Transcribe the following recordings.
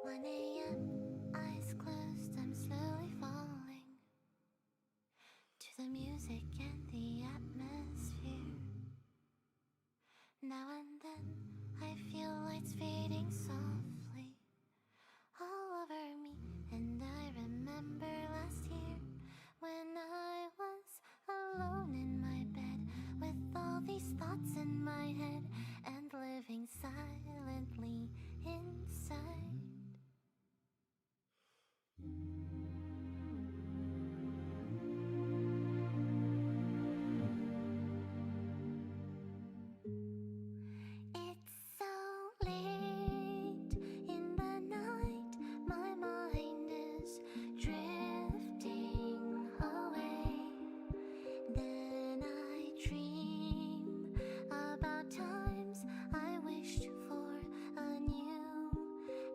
1 a.m., eyes closed, I'm slowly falling to the music and the atmosphere. Now and then, I feel lights fading softly all over me, and I remember last year when I was alone in my bed with all these thoughts in my head and living silently inside. It's so late in the night, my mind is drifting away. Then I dream about times I wished for a new,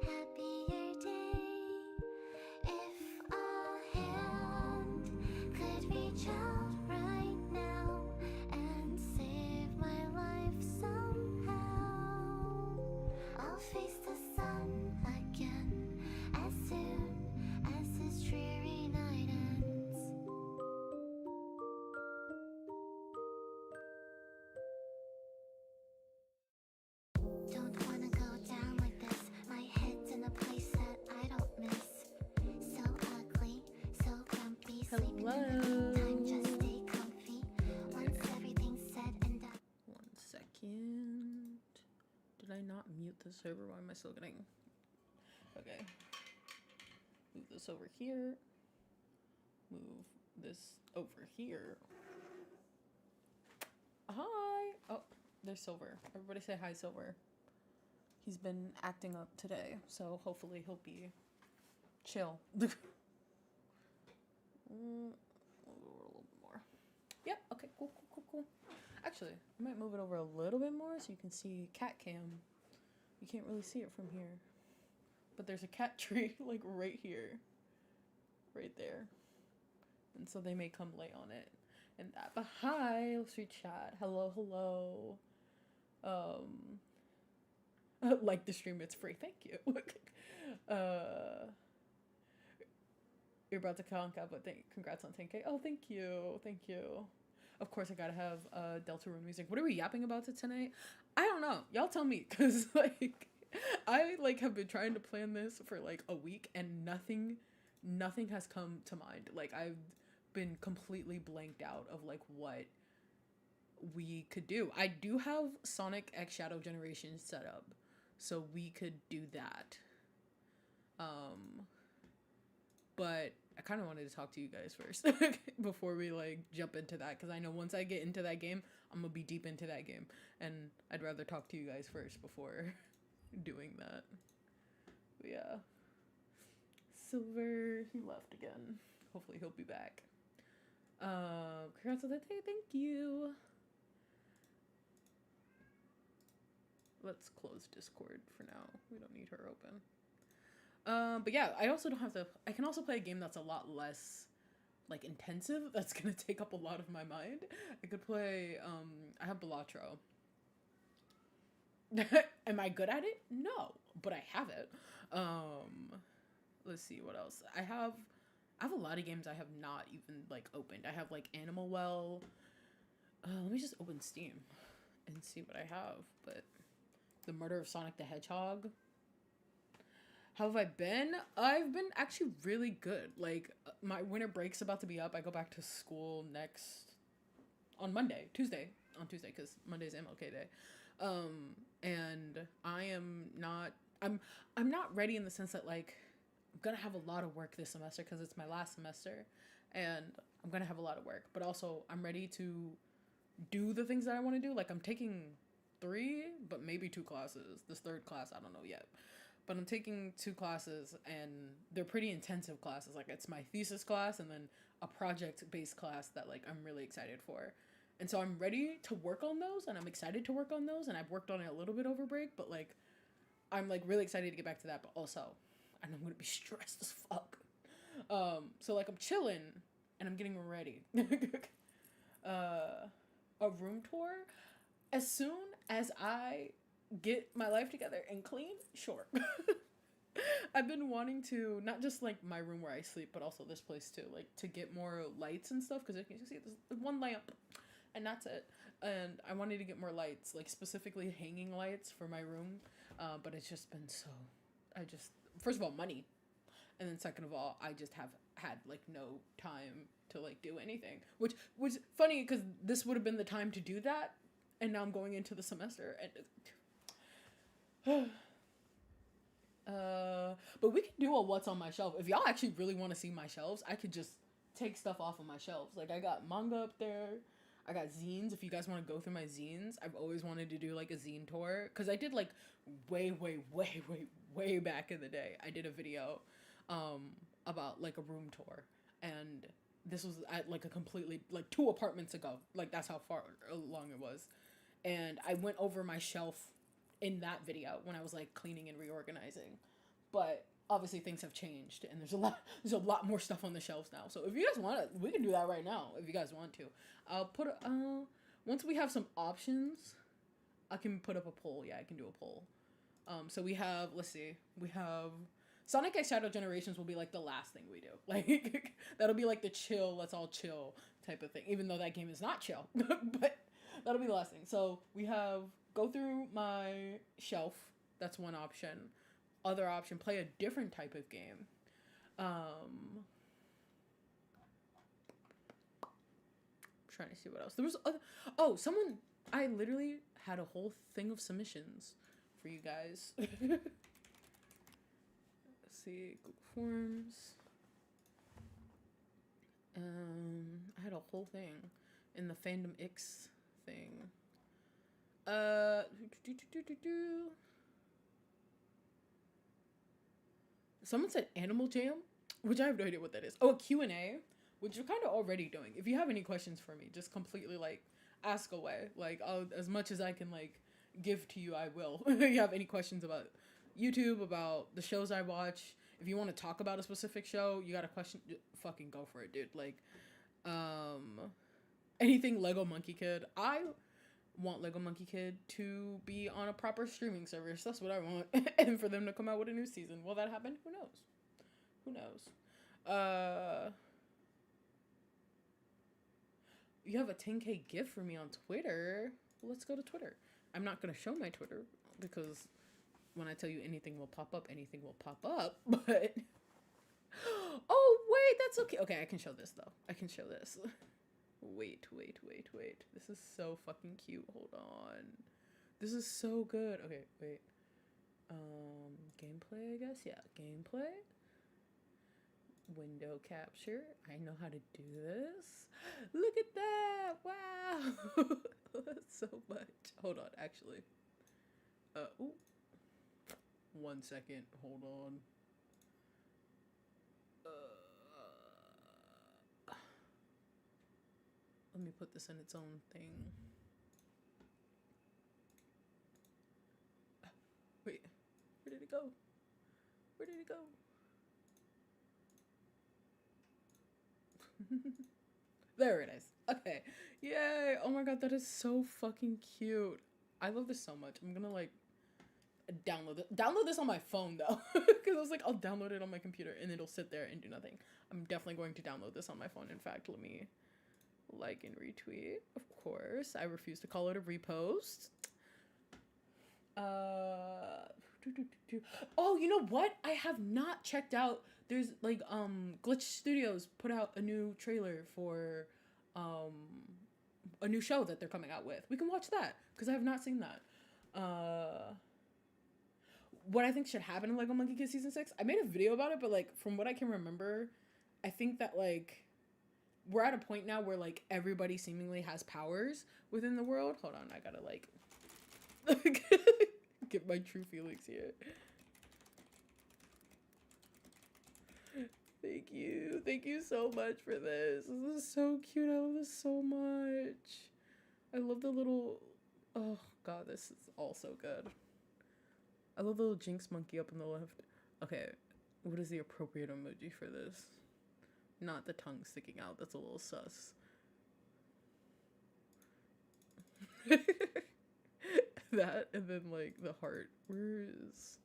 happier day. If a hand could reach out right now and save my life somehow, I'll face the sun again as soon as this dreary night ends. Don't wanna go down like this. My head's in a place that I don't miss. So ugly, so grumpy, sleeping in the time, just stay comfy. Once everything's said and done. 1 second. Did I not mute the server? Why am I still getting... Okay. Move this over here. Move this over here. Hi! Oh, there's Silver. Everybody say hi, Silver. He's been acting up today, so hopefully he'll be chill. A little bit more. Yep, okay, cool. Actually, I might move it over a little bit more so you can see cat cam. You can't really see it from here. But there's a cat tree, like, right here. Right there. And so they may come lay on it. And that, but hi, street chat. Hello. Like the stream, it's free. Thank you. You're about to conk out, but congrats on 10K. Oh, thank you. Of course, I gotta have Delta Room music. What are we yapping about tonight? I don't know. Y'all tell me, cause like I like have been trying to plan this for like a week, and nothing has come to mind. Like I've been completely blanked out of like what we could do. I do have Sonic X Shadow Generation set up, so we could do that. But I kind of wanted to talk to you guys first before we like jump into that, because I know once I get into that game, I'm gonna be deep into that game, and I'd rather talk to you guys first before doing that. But yeah, Silver, he left again. Hopefully he'll be back. Congrats on the day. Thank you. Let's close Discord for now. We don't need her open. But yeah, I also don't have to... I can also play a game that's a lot less, like, intensive. That's gonna take up a lot of my mind. I could play, I have Balatro. Am I good at it? No, but I have it. Let's see, what else? I have a lot of games I have not even, like, opened. I have, like, Animal Well. Let me just open Steam and see what I have. But The Murder of Sonic the Hedgehog. How have I been? I've been actually really good. Like, my winter break's about to be up. I go back to school on Tuesday, because Monday's MLK Day. And I'm not ready in the sense that, like, I'm gonna have a lot of work this semester because it's my last semester, and I'm gonna have a lot of work, but also I'm ready to do the things that I want to do. Like, I'm taking 3, but maybe 2 classes. This 3rd class, I don't know yet. But I'm taking 2 classes, and they're pretty intensive classes. Like, it's my thesis class and then a project-based class that, like, I'm really excited for. And so I'm ready to work on those, and I'm excited to work on those, and I've worked on it a little bit over break, but, like, I'm, like, really excited to get back to that, but also, and I'm gonna be stressed as fuck. So, like, I'm chilling, and I'm getting ready. A room tour? As soon as I get my life together and clean, sure. I've been wanting to, not just like my room where I sleep, but also this place too, like to get more lights and stuff, because you can see there's one lamp and that's it. And I wanted to get more lights, like specifically hanging lights for my room, but it's just been so, I just, first of all, money, and then second of all, I just have had like no time to like do anything, which was funny because this would have been the time to do that, and now I'm going into the semester and but we can do a what's on my shelf. If y'all actually really want to see my shelves, I could just take stuff off of my shelves. Like I got manga up there. I got zines. If you guys want to go through my zines, I've always wanted to do like a zine tour because I did like way back in the day. I did a video about like a room tour, and this was at like a completely like 2 apartments ago. Like that's how far along it was, and I went over my shelf in that video when I was like cleaning and reorganizing. But obviously things have changed and there's a lot more stuff on the shelves now. So if you guys want it, we can do that right now if you guys want to. I'll put once we have some options, I can put up a poll. Yeah, I can do a poll. So we have, let's see. We have Sonic X Shadow Generations will be like the last thing we do. Like that'll be like the chill, let's all chill type of thing. Even though that game is not chill. But that'll be the last thing. So we have go through my shelf. That's one option. Other option, play a different type of game. I'm trying to see what else. There was someone, I literally had a whole thing of submissions for you guys. Let's see, Google Forms. I had a whole thing in the Fandom X thing. Someone said Animal Jam, which I have no idea what that is. Oh, a Q&A, which you're kind of already doing. If you have any questions for me, just completely like ask away. Like as much as I can like give to you, I will. If you have any questions about YouTube, about the shows I watch, if you want to talk about a specific show, you got a question, fucking go for it, dude. Like anything Lego Monkey Kid. I want Lego Monkey Kid to be on a proper streaming service. That's what I want. And for them to come out with a new season. Will that happen? Who knows? Who knows? You have a 10K gift for me on Twitter. Well, let's go to Twitter. I'm not going to show my Twitter because when I tell you anything will pop up, anything will pop up. But oh, wait, that's okay. Okay, I can show this though. I can show this. Wait. This is so fucking cute. Hold on. This is so good. Okay, wait. Gameplay, I guess? Yeah, gameplay. Window capture. I know how to do this. Look at that. Wow. That's so much. Hold on, actually. Ooh. 1 second. Hold on. Let me put this in its own thing. Wait, where did it go? Where did it go? There it is. Okay. Yay. Oh my god, that is so fucking cute. I love this so much. I'm gonna like download this on my phone though. Because I was like, I'll download it on my computer and it'll sit there and do nothing. I'm definitely going to download this on my phone. In fact, let me like and retweet. Of course. I refuse to call it a repost. Oh, you know what? I have not checked out. There's like Glitch Studios put out a new trailer for a new show that they're coming out with. We can watch that because I have not seen that. What I think should happen in Lego Monkey Kid Season 6, I made a video about it, but like from what I can remember, I think that like we're at a point now where like everybody seemingly has powers within the world. Hold on, I gotta like get my true feelings here. Thank you so much for this. This is so cute. I love this so much. I love the little, oh god, this is all so good. I love the little Jinx monkey up on the left. Okay, what is the appropriate emoji for this? Not the tongue sticking out. That's a little sus. That, and then like the heart. Where is...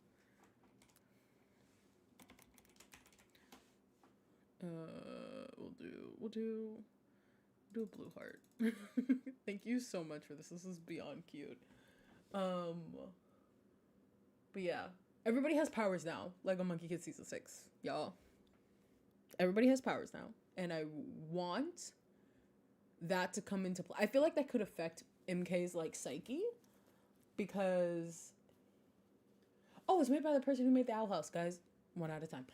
We'll do a blue heart. Thank you so much for this. This is beyond cute. But yeah, everybody has powers now. Lego Monkey Kid Season 6, y'all. Everybody has powers now, and I want that to come into play. I feel like that could affect MK's like psyche, because it's made by the person who made the Owl House, guys. One at a time.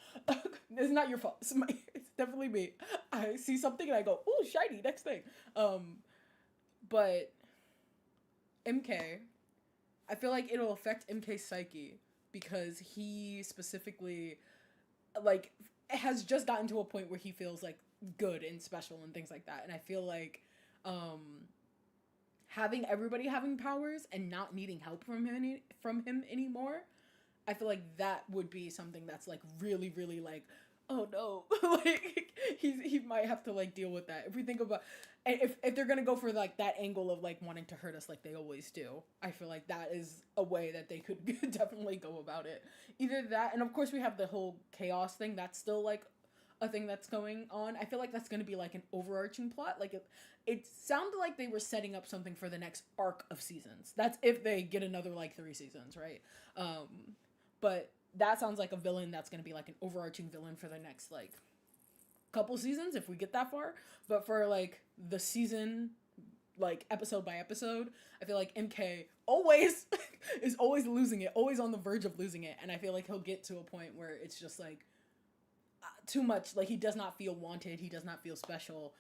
It's not your fault. It's definitely me. I see something and I go, ooh, shiny, next thing. But MK, I feel like it'll affect MK's psyche, because he specifically, like, has just gotten to a point where he feels, like, good and special and things like that. And I feel like having everybody having powers and not needing help from him anymore, I feel like that would be something that's, like, really, really, like, oh, no. Like, he might have to, like, deal with that. If we think about... If they're gonna go for, like, that angle of, like, wanting to hurt us like they always do, I feel like that is a way that they could definitely go about it. Either that, and of course we have the whole chaos thing. That's still, like, a thing that's going on. I feel like that's gonna be, like, an overarching plot. Like, it sounded like they were setting up something for the next arc of seasons. That's if they get another, like, 3 seasons, right? But that sounds like a villain that's going to be, like, an overarching villain for the next, like, couple seasons, if we get that far. But for, like, the season, like, episode by episode, I feel like MK always is always losing it, always on the verge of losing it. And I feel like he'll get to a point where it's just, like, too much. Like, he does not feel wanted. He does not feel special.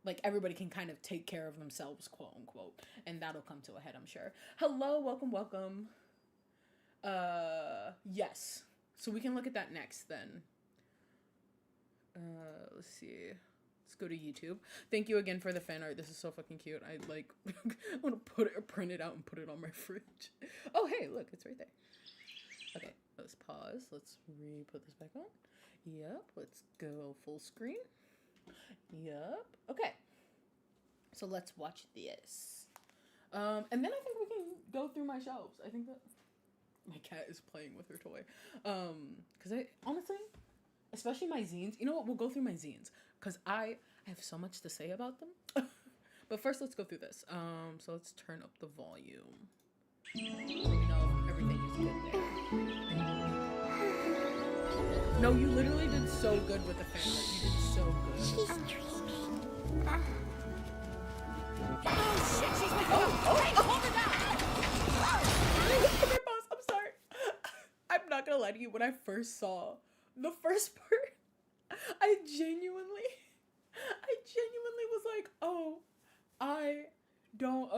Like, everybody can kind of take care of themselves, quote unquote. And that'll come to a head, I'm sure. Hello, welcome. Yes. So we can look at that next then. Let's see. Let's go to YouTube. Thank you again for the fan art. This is so fucking cute. I like I want to print it out and put it on my fridge. Oh, hey, look, it's right there. Okay, let's pause. Let's put this back on. Yep, let's go full screen. Yep. Okay. So let's watch this. And then I think we can go through my shelves. I think that my cat is playing with her toy. Because I, honestly, especially my zines, you know what? We'll go through my zines, because I have so much to say about them. But first, let's go through this. So let's turn up the volume. Let me know if everything is good there. No, you literally did so good with the fan art. You did so good. She's dreaming. Oh shit, she's waking up! Hey, hold her down! Okay, boss, I'm sorry. I'm not gonna lie to you. When I first saw the first part, I genuinely was like, oh, I don't,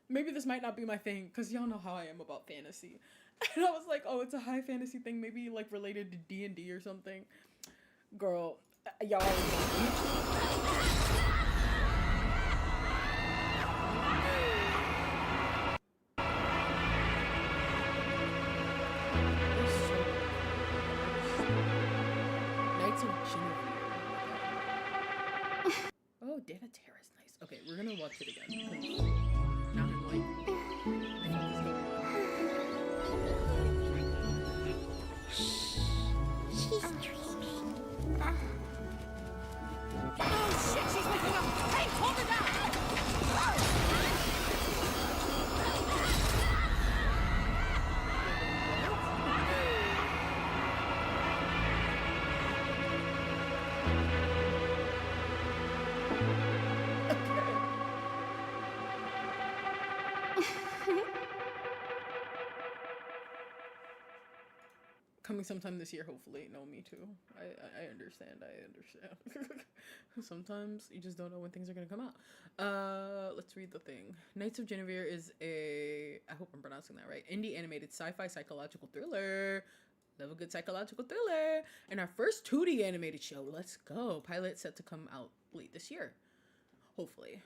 maybe this might not be my thing, because y'all know how I am about fantasy. And I was like, oh, it's a high fantasy thing, maybe, like, related to D&D or something. Girl, y'all Oh, Dana Terrace, nice. Okay, we're gonna watch it again. Now I'm like, I know what's going on. She's dreaming. Oh shit, she's waking up! Hey, hold her down! Coming sometime this year, hopefully. No, me too. I understand. Sometimes you just don't know when things are gonna come out. Let's read the thing. Knights of Genevieve is a, I hope I'm pronouncing that right, indie animated sci-fi psychological thriller. Love a good psychological thriller. And our first 2D animated show. Let's go. Pilot set to come out late this year. Hopefully.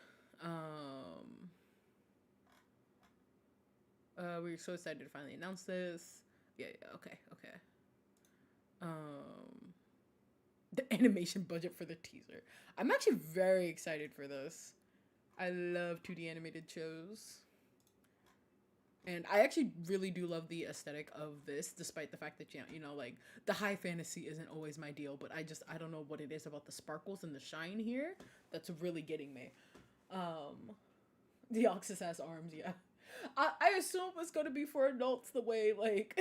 We're so excited to finally announce this. Yeah, okay. The animation budget for the teaser. I'm actually very excited for this. I love 2D animated shows. And I actually really do love the aesthetic of this, despite the fact that, you know, like, the high fantasy isn't always my deal, but I don't know what it is about the sparkles and the shine here that's really getting me. The Oxus has arms, yeah. I assume it's gonna be for adults the way, like,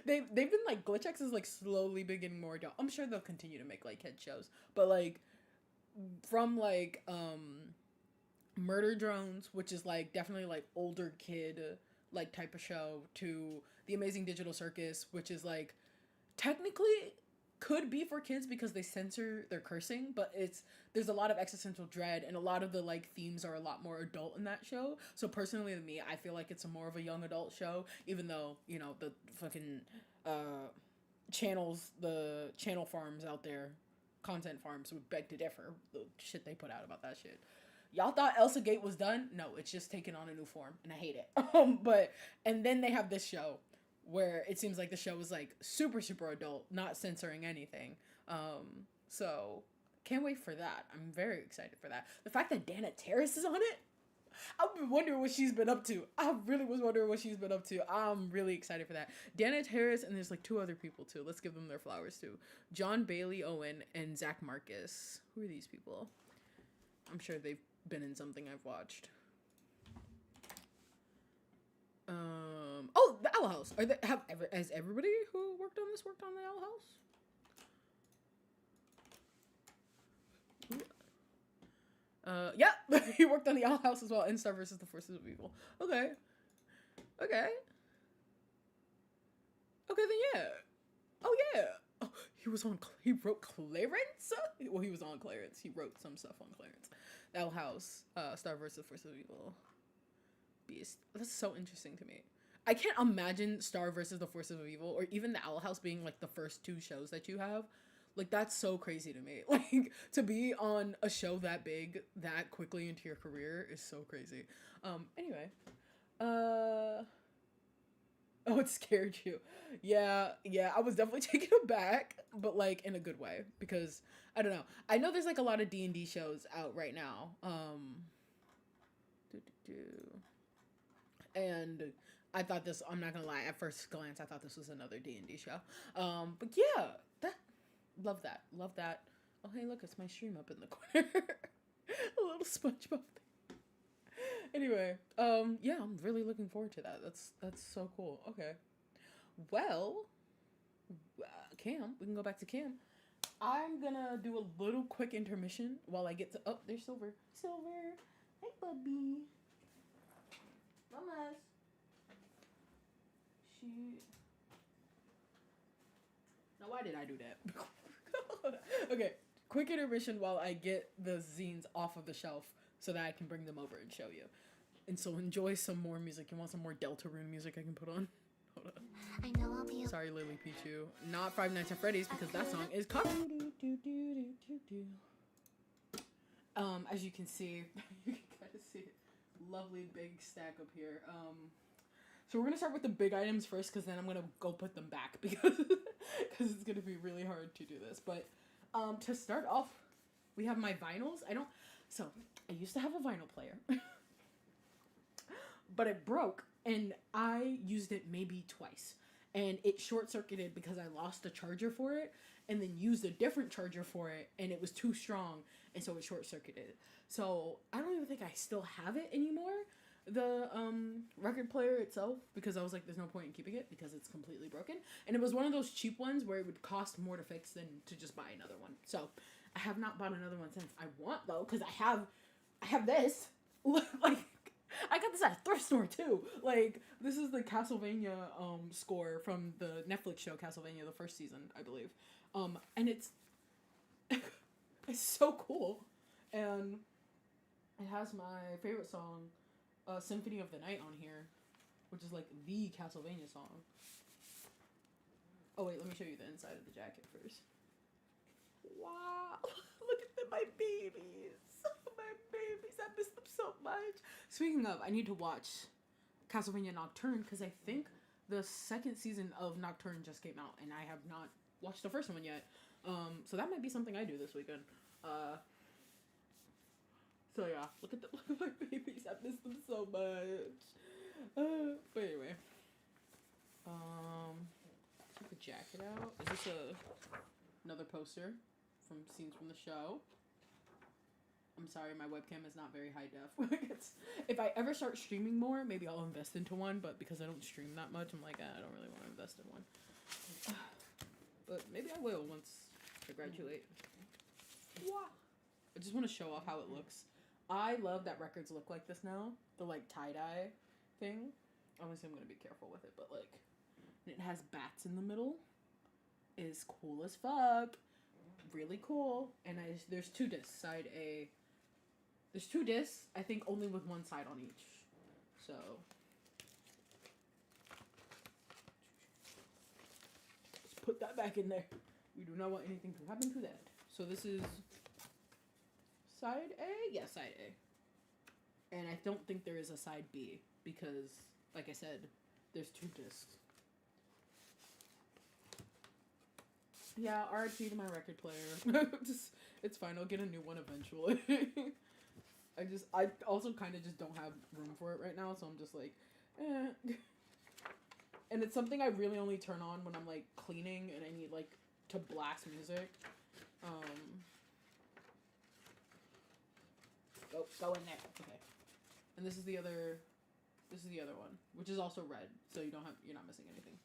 they've been, like, Glitch X is, like, slowly been getting more adult. I'm sure they'll continue to make, like, kid shows, but, like, from, like, Murder Drones, which is like definitely like older kid like type of show, to The Amazing Digital Circus, which is like technically could be for kids because they censor their cursing, but there's a lot of existential dread, and a lot of the like themes are a lot more adult in that show. So personally to me, I feel like it's a more of a young adult show, even though, you know, the fucking the channel farms out there, content farms, would beg to differ. The shit they put out about that shit. Y'all thought Elsa Gate was done? No, it's just taken on a new form, and I hate it. And then they have this show where it seems like the show is like super, super adult, not censoring anything. So can't wait for that. I'm very excited for that. The fact that Dana Terrace is on it, I've been wondering what she's been up to. I really was wondering what she's been up to. I'm really excited for that. Dana Terrace, and there's like 2 other people too. Let's give them their flowers too. John Bailey Owen and Zach Marcus. Who are these people? I'm sure they've been in something I've watched. Oh, the Owl House. Has everybody who worked on this worked on the Owl House? Yeah, he worked on the Owl House as well, and Star versus the Forces of Evil. Okay, then yeah. Oh yeah. Oh, he wrote Clarence? Well, he was on Clarence. He wrote some stuff on Clarence. The Owl House, Star vs. Forces of Evil. Beast. That's so interesting to me. I can't imagine Star versus the Forces of Evil, or even the Owl House being like the first 2 shows that you have. Like, that's so crazy to me. Like, to be on a show that big that quickly into your career is so crazy. Anyway. Oh, it scared you. Yeah, I was definitely taken aback, but like in a good way, because I don't know. I know there's like a lot of D&D shows out right now. And I thought this, I'm not gonna lie, at first glance I thought this was another D&D show. But yeah, love that. Oh, hey, look, it's my stream up in the corner. A little SpongeBob thing. Anyway, yeah, I'm really looking forward to that. That's so cool. Okay. Well, Cam, we can go back to Cam. I'm gonna do a little quick intermission while I get to, oh, there's Silver. Hey, Bubby. Mamas. Now, why did I do that? Okay, quick intermission while I get the zines off of the shelf so that I can bring them over and show you. And so enjoy some more music. You want some more Deltarune music I can put on? Hold on. I know I'll be Sorry, Lily Pichu. Not Five Nights at Freddy's, because that song is copyrighted. As you can see, you can kind of see it. Lovely big stack up here. So we're gonna start with the big items first, because then I'm gonna go put them back because it's gonna be really hard to do this. But to start off, we have my vinyls. I used to have a vinyl player, but it broke, and I used it maybe twice, and it short-circuited because I lost the charger for it, and then used a different charger for it, and it was too strong, and so it short-circuited. So I don't even think I still have it anymore, the record player itself, because I was like, there's no point in keeping it because it's completely broken. And it was one of those cheap ones where it would cost more to fix than to just buy another one. So I have not bought another one since. I want though, because I have this. Like, I got this at a thrift store too. Like, this is the Castlevania score from the Netflix show Castlevania, the first season, I believe. And it's it's so cool. And it has my favorite song, Symphony of the Night, on here, which is like the Castlevania song. Oh wait, let me show you the inside of the jacket first. Wow, look at my babies. My babies, I miss them so much. Speaking of, I need to watch Castlevania Nocturne, because I think the second season of Nocturne just came out, and I have not watched the first one yet. So that might be something I do this weekend. So yeah, look at my babies. I miss them so much. But anyway. Take the jacket out. Is this another poster from scenes from the show? I'm sorry, my webcam is not very high def. If I ever start streaming more, maybe I'll invest into one, but because I don't stream that much, I'm like, I don't really want to invest in one. But maybe I will once I graduate. I just want to show off how it looks. I love that records look like this now. The like tie-dye thing. Obviously I'm going to be careful with it, but like, it has bats in the middle. Is cool as fuck. Really cool. And there's 2 discs. Side A. There's 2 discs, I think only with one side on each. So. Let's put that back in there. We do not want anything to happen to that. So this is side A? Yeah, side A. And I don't think there is a side B because, like I said, there's 2 discs. Yeah, RIP to my record player. It's fine, I'll get a new one eventually. I also kind of just don't have room for it right now, so I'm just like, eh. And it's something I really only turn on when I'm like cleaning and I need like to blast music. Go in there. Okay. And this is the other one, which is also red, so you're not missing anything.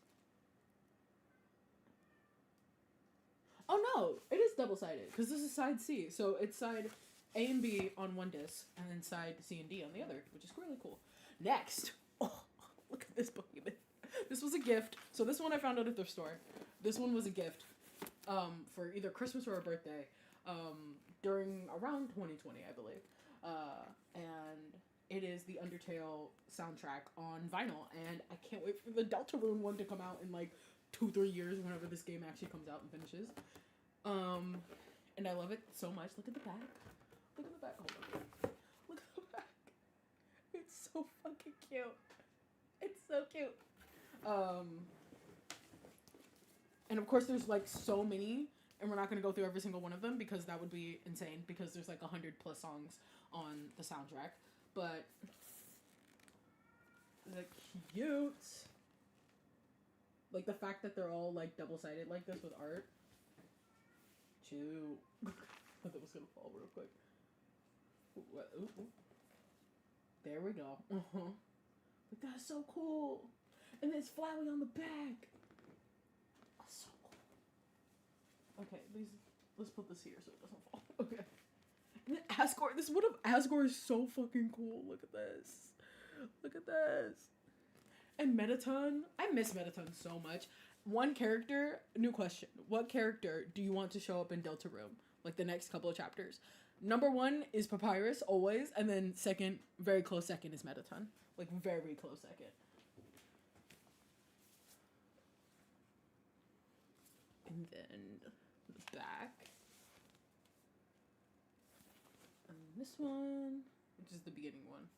Oh no, it is double-sided, because this is side C. So it's side A and B on one disc, and then side C and D on the other, which is really cool. Next, oh, look at this behemoth. This was a gift. So this one I found out at the store. This one was a gift for either Christmas or a birthday during around 2020, I believe. And it is the Undertale soundtrack on vinyl, and I can't wait for the Deltarune one to come out in like 2-3 years whenever this game actually comes out and finishes. And I love it so much. Look at the back. Look at the back. Hold on. Look at the back. It's so fucking cute. It's so cute. And of course there's like so many, and we're not going to go through every single one of them because that would be insane because there's like 100+ songs on the soundtrack. But they're cute. Like the fact that they're all like double-sided like this with art. Chew. I thought that was gonna fall real quick. Ooh. There we go. Like that's so cool. And it's flowery on the back. That's so cool. Okay, let's put this here so it doesn't fall. Okay. And then Asgore. This one of Asgore is so fucking cool. Look at this. Look at this. And Mettaton. I miss Mettaton so much. One character, new question. What character do you want to show up in Deltarune? Like the next couple of chapters? Number 1 is Papyrus, always. And then second, very close second is Mettaton. Like very close second. And then the back. And this one, which is the beginning one.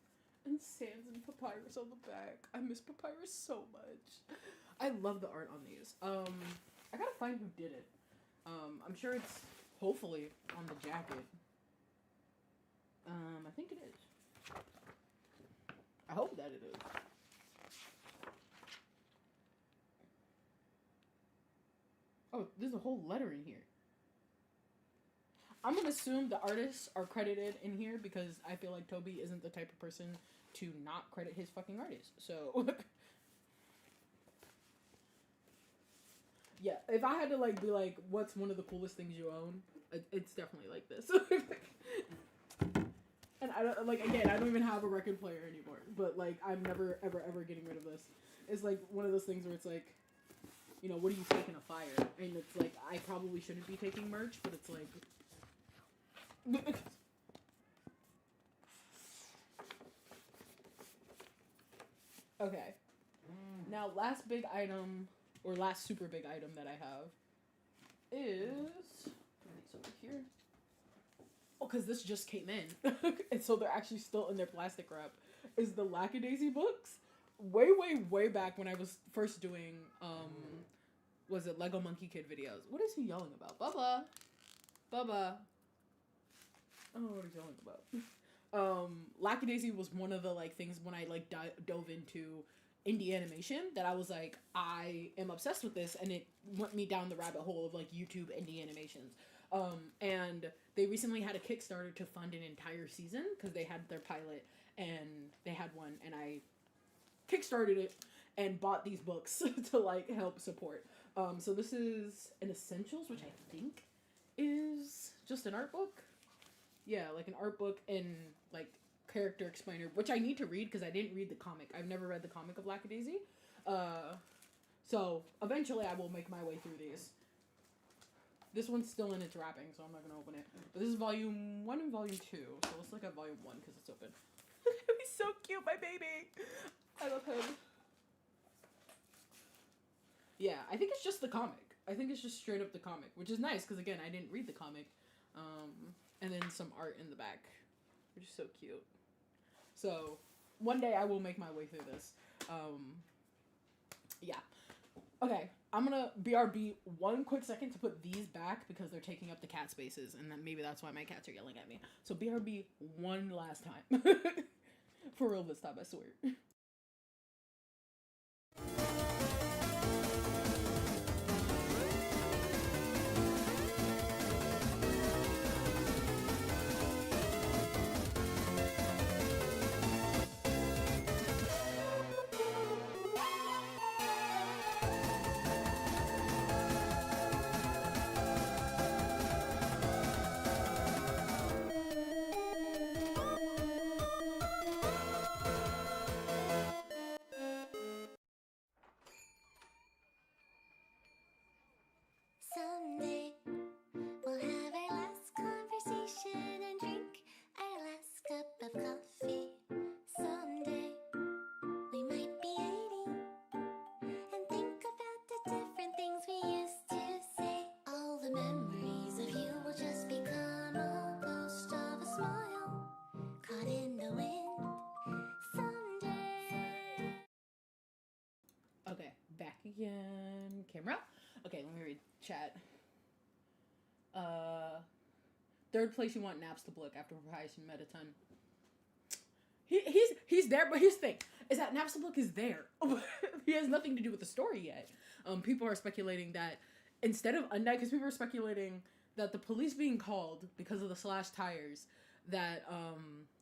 And Sans and Papyrus on the back. I miss Papyrus so much. I love the art on these. I gotta find who did it. I'm sure it's hopefully on the jacket. I think it is. I hope that it is. Oh, there's a whole letter in here. I'm gonna assume the artists are credited in here because I feel like Toby isn't the type of person to not credit his fucking artists. So, yeah, if I had to like be like, what's one of the coolest things you own? It's definitely like this. And I don't like again. I don't even have a record player anymore. But like, I'm never ever getting rid of this. It's like one of those things where it's like, you know, what do you take in a fire? And it's like I probably shouldn't be taking merch, but it's like. Okay. Now, last big item, or last super big item that I have is put these over here. Oh, because this just came in, and so they're actually still in their plastic wrap. Is the Lackadaisy books? Way back when I was first doing was it Lego Monkey Kid videos? What is he yelling about? Bubba. I don't know what he's yelling about. Lackadaisy was one of the like things when I like dove into indie animation that I was like, I am obsessed with this, and it went me down the rabbit hole of like YouTube indie animations. And they recently had a Kickstarter to fund an entire season because they had their pilot and they had one, and I kickstarted it and bought these books to like help support. So this is an Essentials, which I think is just an art book. Yeah, like an art book and like character explainer, which I need to read because I didn't read the comic. I've never read the comic of Lackadaisy. So eventually I will make my way through these. This one's still in its wrapping, so I'm not gonna open it. But this is volume 1 and volume 2, so let's look at volume 1 because it's open. He's so cute, my baby. I love him. Yeah, I think it's just the comic. I think it's just straight up the comic, which is nice because again, I didn't read the comic. And then some art in the back, which is so cute. So one day I will make my way through this. Yeah. Okay, I'm gonna BRB one quick second to put these back because they're taking up the cat spaces, and then maybe that's why my cats are yelling at me. So BRB one last time. For real this time, I swear. Someday we'll have our last conversation and drink our last cup of coffee. Someday we might be 80 and think about the different things we used to say. All the memories of you will just become a ghost of a smile caught in the wind. Someday. Okay, back again. Camera? Okay, let me read chat. Third place you want Naps to Blick after Price and Metaton. He's there, but here's the thing, is that Naps to Blick is there. He has nothing to do with the story yet. People are speculating that instead of Undyne, because people are speculating that the police being called because of the slashed tires, that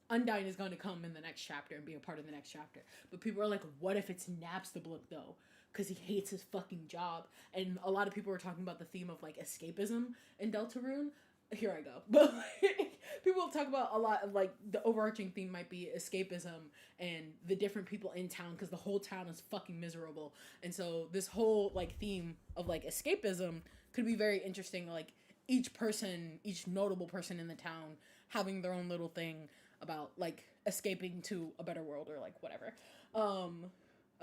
Undyne is going to come in the next chapter and be a part of the next chapter. But people are like, what if it's Naps to Blick though? Because he hates his fucking job. And a lot of people were talking about the theme of like escapism in Deltarune. Here I go. But like, people talk about a lot of like the overarching theme might be escapism and the different people in town because the whole town is fucking miserable. And so this whole like theme of like escapism could be very interesting. Like each person, each notable person in the town having their own little thing about like escaping to a better world or like whatever.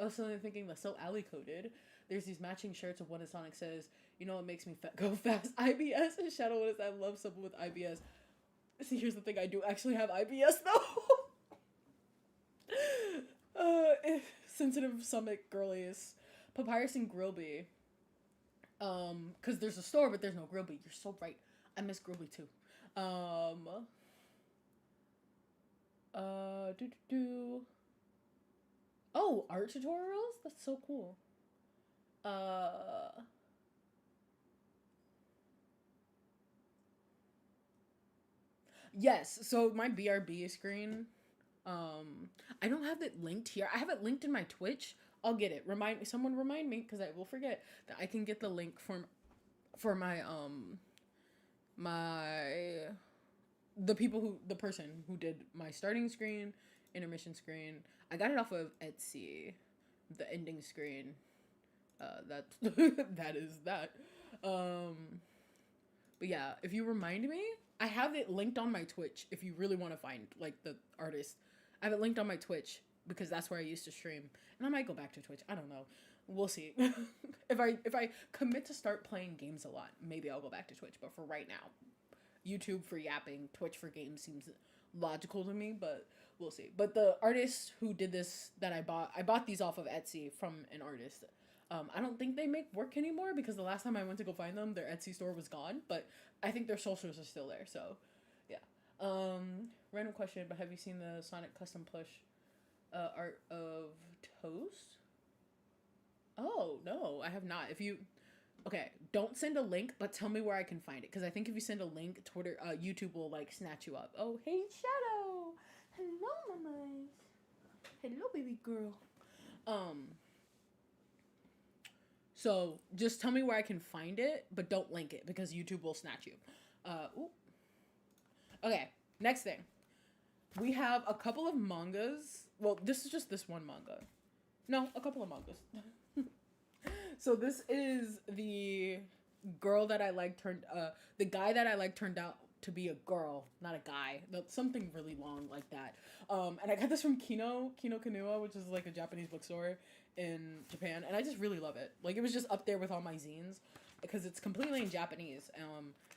Also, I'm thinking that's so alley coded. There's these matching shirts of what Sonic says, you know what makes me go fast? IBS. And Shadow, what is that? I love someone with IBS. See, here's the thing, I do actually have IBS though. Sensitive stomach girlies. Papyrus and Grillby. Because there's a store, but there's no Grillby. You're so right. I miss Grillby too. Oh, art tutorials? That's so cool. Yes, so my BRB screen, I don't have it linked here. I have it linked in my Twitch. I'll get it. Someone remind me, because I will forget that I can get the link for my, the person who did my starting screen, intermission screen. I got it off of Etsy, the ending screen. That that is that. But yeah, if you remind me, I have it linked on my Twitch. If you really want to find like the artist, I have it linked on my Twitch because that's where I used to stream. And I might go back to Twitch. I don't know. We'll see. If I commit to start playing games a lot, maybe I'll go back to Twitch. But for right now, YouTube for yapping, Twitch for games seems logical to me, but we'll see. But the artist who did this that I bought these off of Etsy from an artist. I don't think they make work anymore because the last time I went to go find them, their Etsy store was gone, but I think their socials are still there, so yeah. Random question, but have you seen the Sonic custom plush art of Toast? Oh, no, I have not. If you okay, don't send a link, but tell me where I can find it, because I think if you send a link, Twitter, YouTube will like snatch you up. Oh, hey, Shadow. Hello, mamas. Hello, baby girl. So just tell me where I can find it, but don't link it because YouTube will snatch you. Ooh. Okay, next thing. We have a couple of mangas. Well, this is just this one manga. No, a couple of mangas. So this is the girl that I like the guy that I like turned out to be a girl, not a guy. Something really long like that. And I got this from Kino Kanua, which is like a Japanese bookstore in Japan, and I just really love it. Like, it was just up there with all my zines because it's completely in Japanese.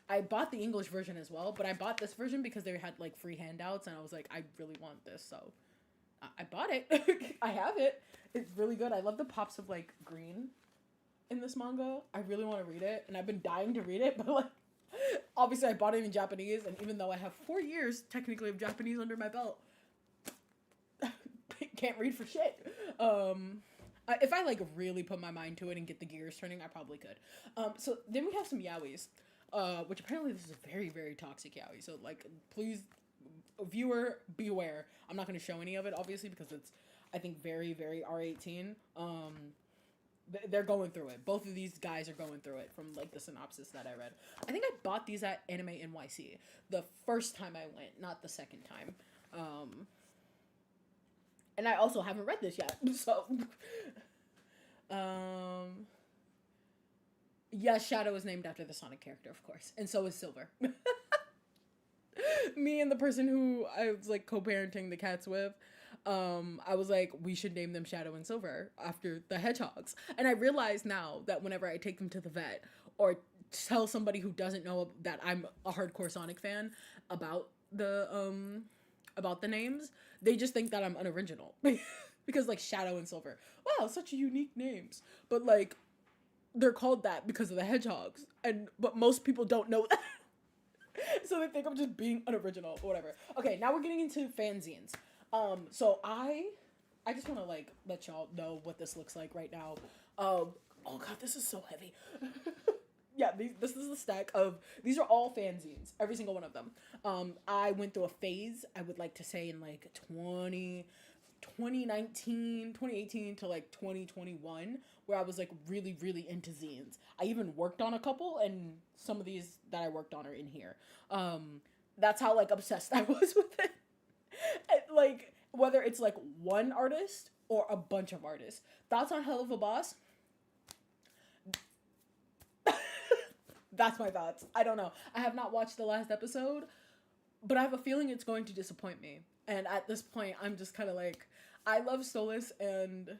I bought the English version as well, but I bought this version because they had like free handouts, and I was like, I really want this, so I bought it. I have it. It's really good. I love the pops of like green in this manga. I really want to read it, and I've been dying to read it, but like, obviously I bought it in Japanese, and even though I have 4 years technically of Japanese under my belt, can't read for shit. If I like really put my mind to it and get the gears turning, I probably could. So then we have some yaois, which apparently this is a very, very toxic yaoi. So like, please, viewer, beware. I'm not going to show any of it, obviously, because it's, I think, very, very R18. They're going through it. Both of these guys are going through it from like the synopsis that I read. I think I bought these at Anime NYC the first time I went, not the second time. And I also haven't read this yet, so. Yes, Shadow is named after the Sonic character, of course, and so is Silver. Me and the person who I was like co-parenting the cats with, I was like, we should name them Shadow and Silver after the hedgehogs. And I realize now that whenever I take them to the vet or tell somebody who doesn't know that I'm a hardcore Sonic fan about the names, they just think that I'm unoriginal. Because like Shadow and Silver, wow, such unique names. But like, they're called that because of the hedgehogs, but most people don't know that. So they think I'm just being unoriginal or whatever. Okay, now we're getting into fanzines. So I just want to like let y'all know what this looks like right now. Oh god, this is so heavy. Yeah, this is the stack of, these are all fanzines, every single one of them. I went through a phase, I would like to say, in like 2018 to like 2021, where I was like really, really into zines. I even worked on a couple, and some of these that I worked on are in here. That's how like obsessed I was with it. And, like, whether it's like one artist or a bunch of artists. Thoughts on Hell of a Boss? That's my thoughts. I don't know. I have not watched the last episode, but I have a feeling it's going to disappoint me. And at this point, I'm just kind of like, I love Stolas, and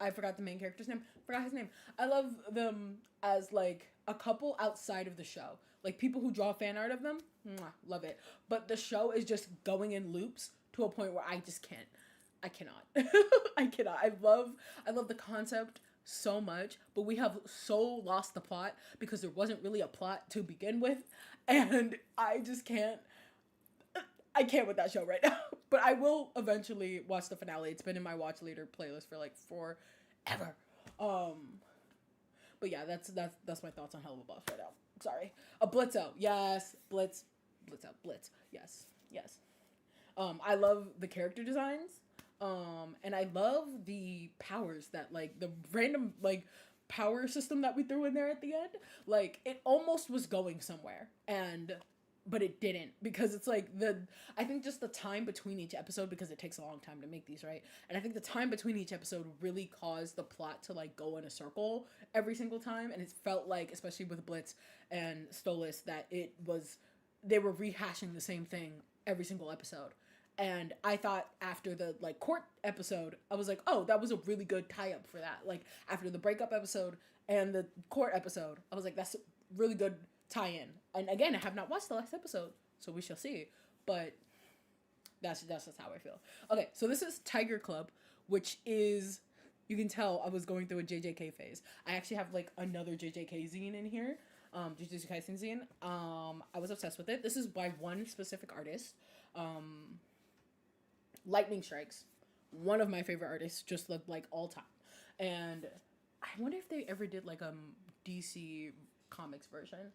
I forgot the main character's name. Forgot his name. I love them as like a couple outside of the show. Like, people who draw fan art of them, mwah, love it. But the show is just going in loops to a point where I just can't. I cannot. I cannot. I love the concept so much, but we have so lost the plot because there wasn't really a plot to begin with, and I just can't. I can't with that show right now. But I will eventually watch the finale. It's been in my watch later playlist for like forever. But yeah, that's my thoughts on Hell of a Boss right now. Sorry. A Blitzo. Yes. Blitz. Yes. I love the character designs. And I love the powers that, like, the random, like, power system that we threw in there at the end. Like, it almost was going somewhere, but it didn't, because it's like I think just the time between each episode, because it takes a long time to make these, right? And I think the time between each episode really caused the plot to like go in a circle every single time, and it felt like, especially with Blitz and Stolas, that they were rehashing the same thing every single episode. And I thought after the like court episode, I was like, oh, that was a really good tie-up for that. Like, after the breakup episode and the court episode, I was like, that's a really good tie-in. And again, I have not watched the last episode, so we shall see. But that's just how I feel. Okay, so this is Tiger Club, which is, you can tell I was going through a JJK phase. I actually have like another JJK zine in here. Jujutsu Kaisen zine. I was obsessed with it. This is by one specific artist. Lightning Strikes. One of my favorite artists, just like all time. And I wonder if they ever did like a DC Comics version.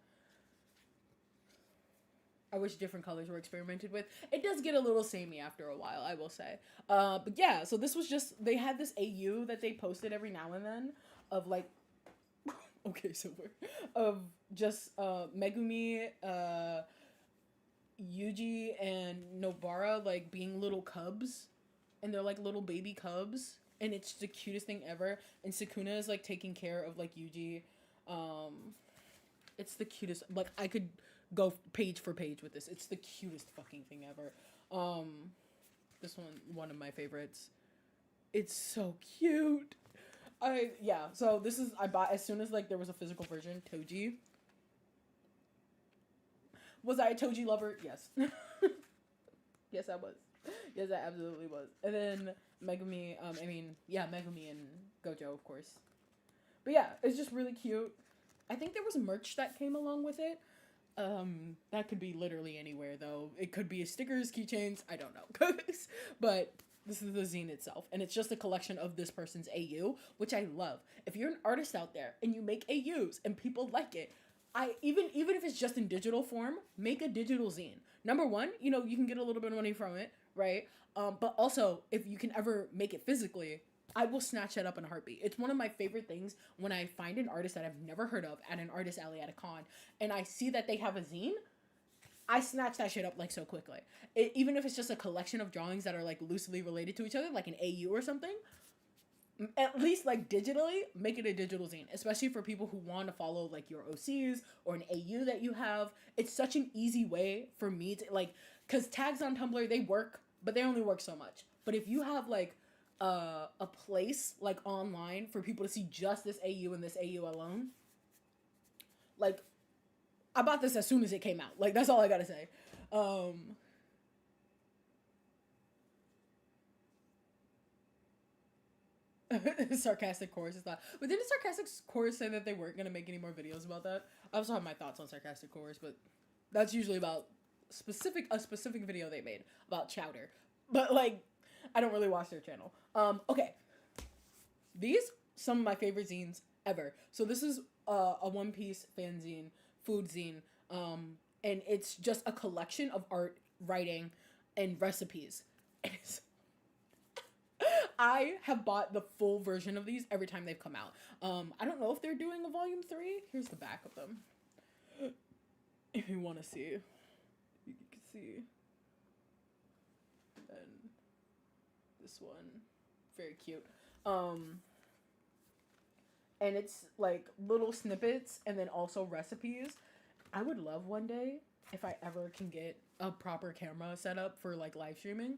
I wish different colors were experimented with. It does get a little samey after a while, I will say. But yeah, so this was just, they had this AU that they posted every now and then of like, okay, so of just Megumi, Yuji, and Nobara like being little cubs. And they're like little baby cubs. And it's the cutest thing ever. And Sukuna is like taking care of like Yuji. It's the cutest. Like I could go page for page with this. It's the cutest fucking thing ever. This one of my favorites. It's so cute. So this is, I bought as soon as like there was a physical version. Toji. Was I a Toji lover? Yes. Yes, I was. Yes, I absolutely was. And then Megumi, Megumi and Gojo, of course. But yeah, it's just really cute. I think there was merch that came along with it. That could be literally anywhere, though. It could be stickers, keychains, I don't know. But this is the zine itself, and it's just a collection of this person's AU, which I love. If you're an artist out there and you make AUs and people like it, even if it's just in digital form, make a digital zine. Number one, you can get a little bit of money from it, right? But also, if you can ever make it physically, I will snatch that up in a heartbeat. It's one of my favorite things when I find an artist that I've never heard of at an artist alley at a con, and I see that they have a zine. I snatch that shit up like so quickly. Even if it's just a collection of drawings that are like loosely related to each other, like an AU or something. At least like digitally, make it a digital zine, especially for people who want to follow like your OCs or an AU that you have. It's such an easy way for me to like, because tags on Tumblr, they work, but they only work so much. But if you have like a place like online for people to see just this AU and this AU alone, like I bought this as soon as it came out. Like that's all I gotta say. Sarcastic chorus is that, but didn't Sarcastic chorus say that they weren't gonna make any more videos about that? I also have my thoughts on Sarcastic chorus, but that's usually about a specific video they made about chowder. But like, I don't really watch their channel. Okay, these some of my favorite zines ever. So this is a One Piece fanzine, food zine, and it's just a collection of art, writing, and recipes. It is. I have bought the full version of these every time they've come out. I don't know if they're doing a volume 3. Here's the back of them. If you want to see, you can see. And this one, very cute. And it's like little snippets and then also recipes. I would love one day, if I ever can get a proper camera set up for like live streaming,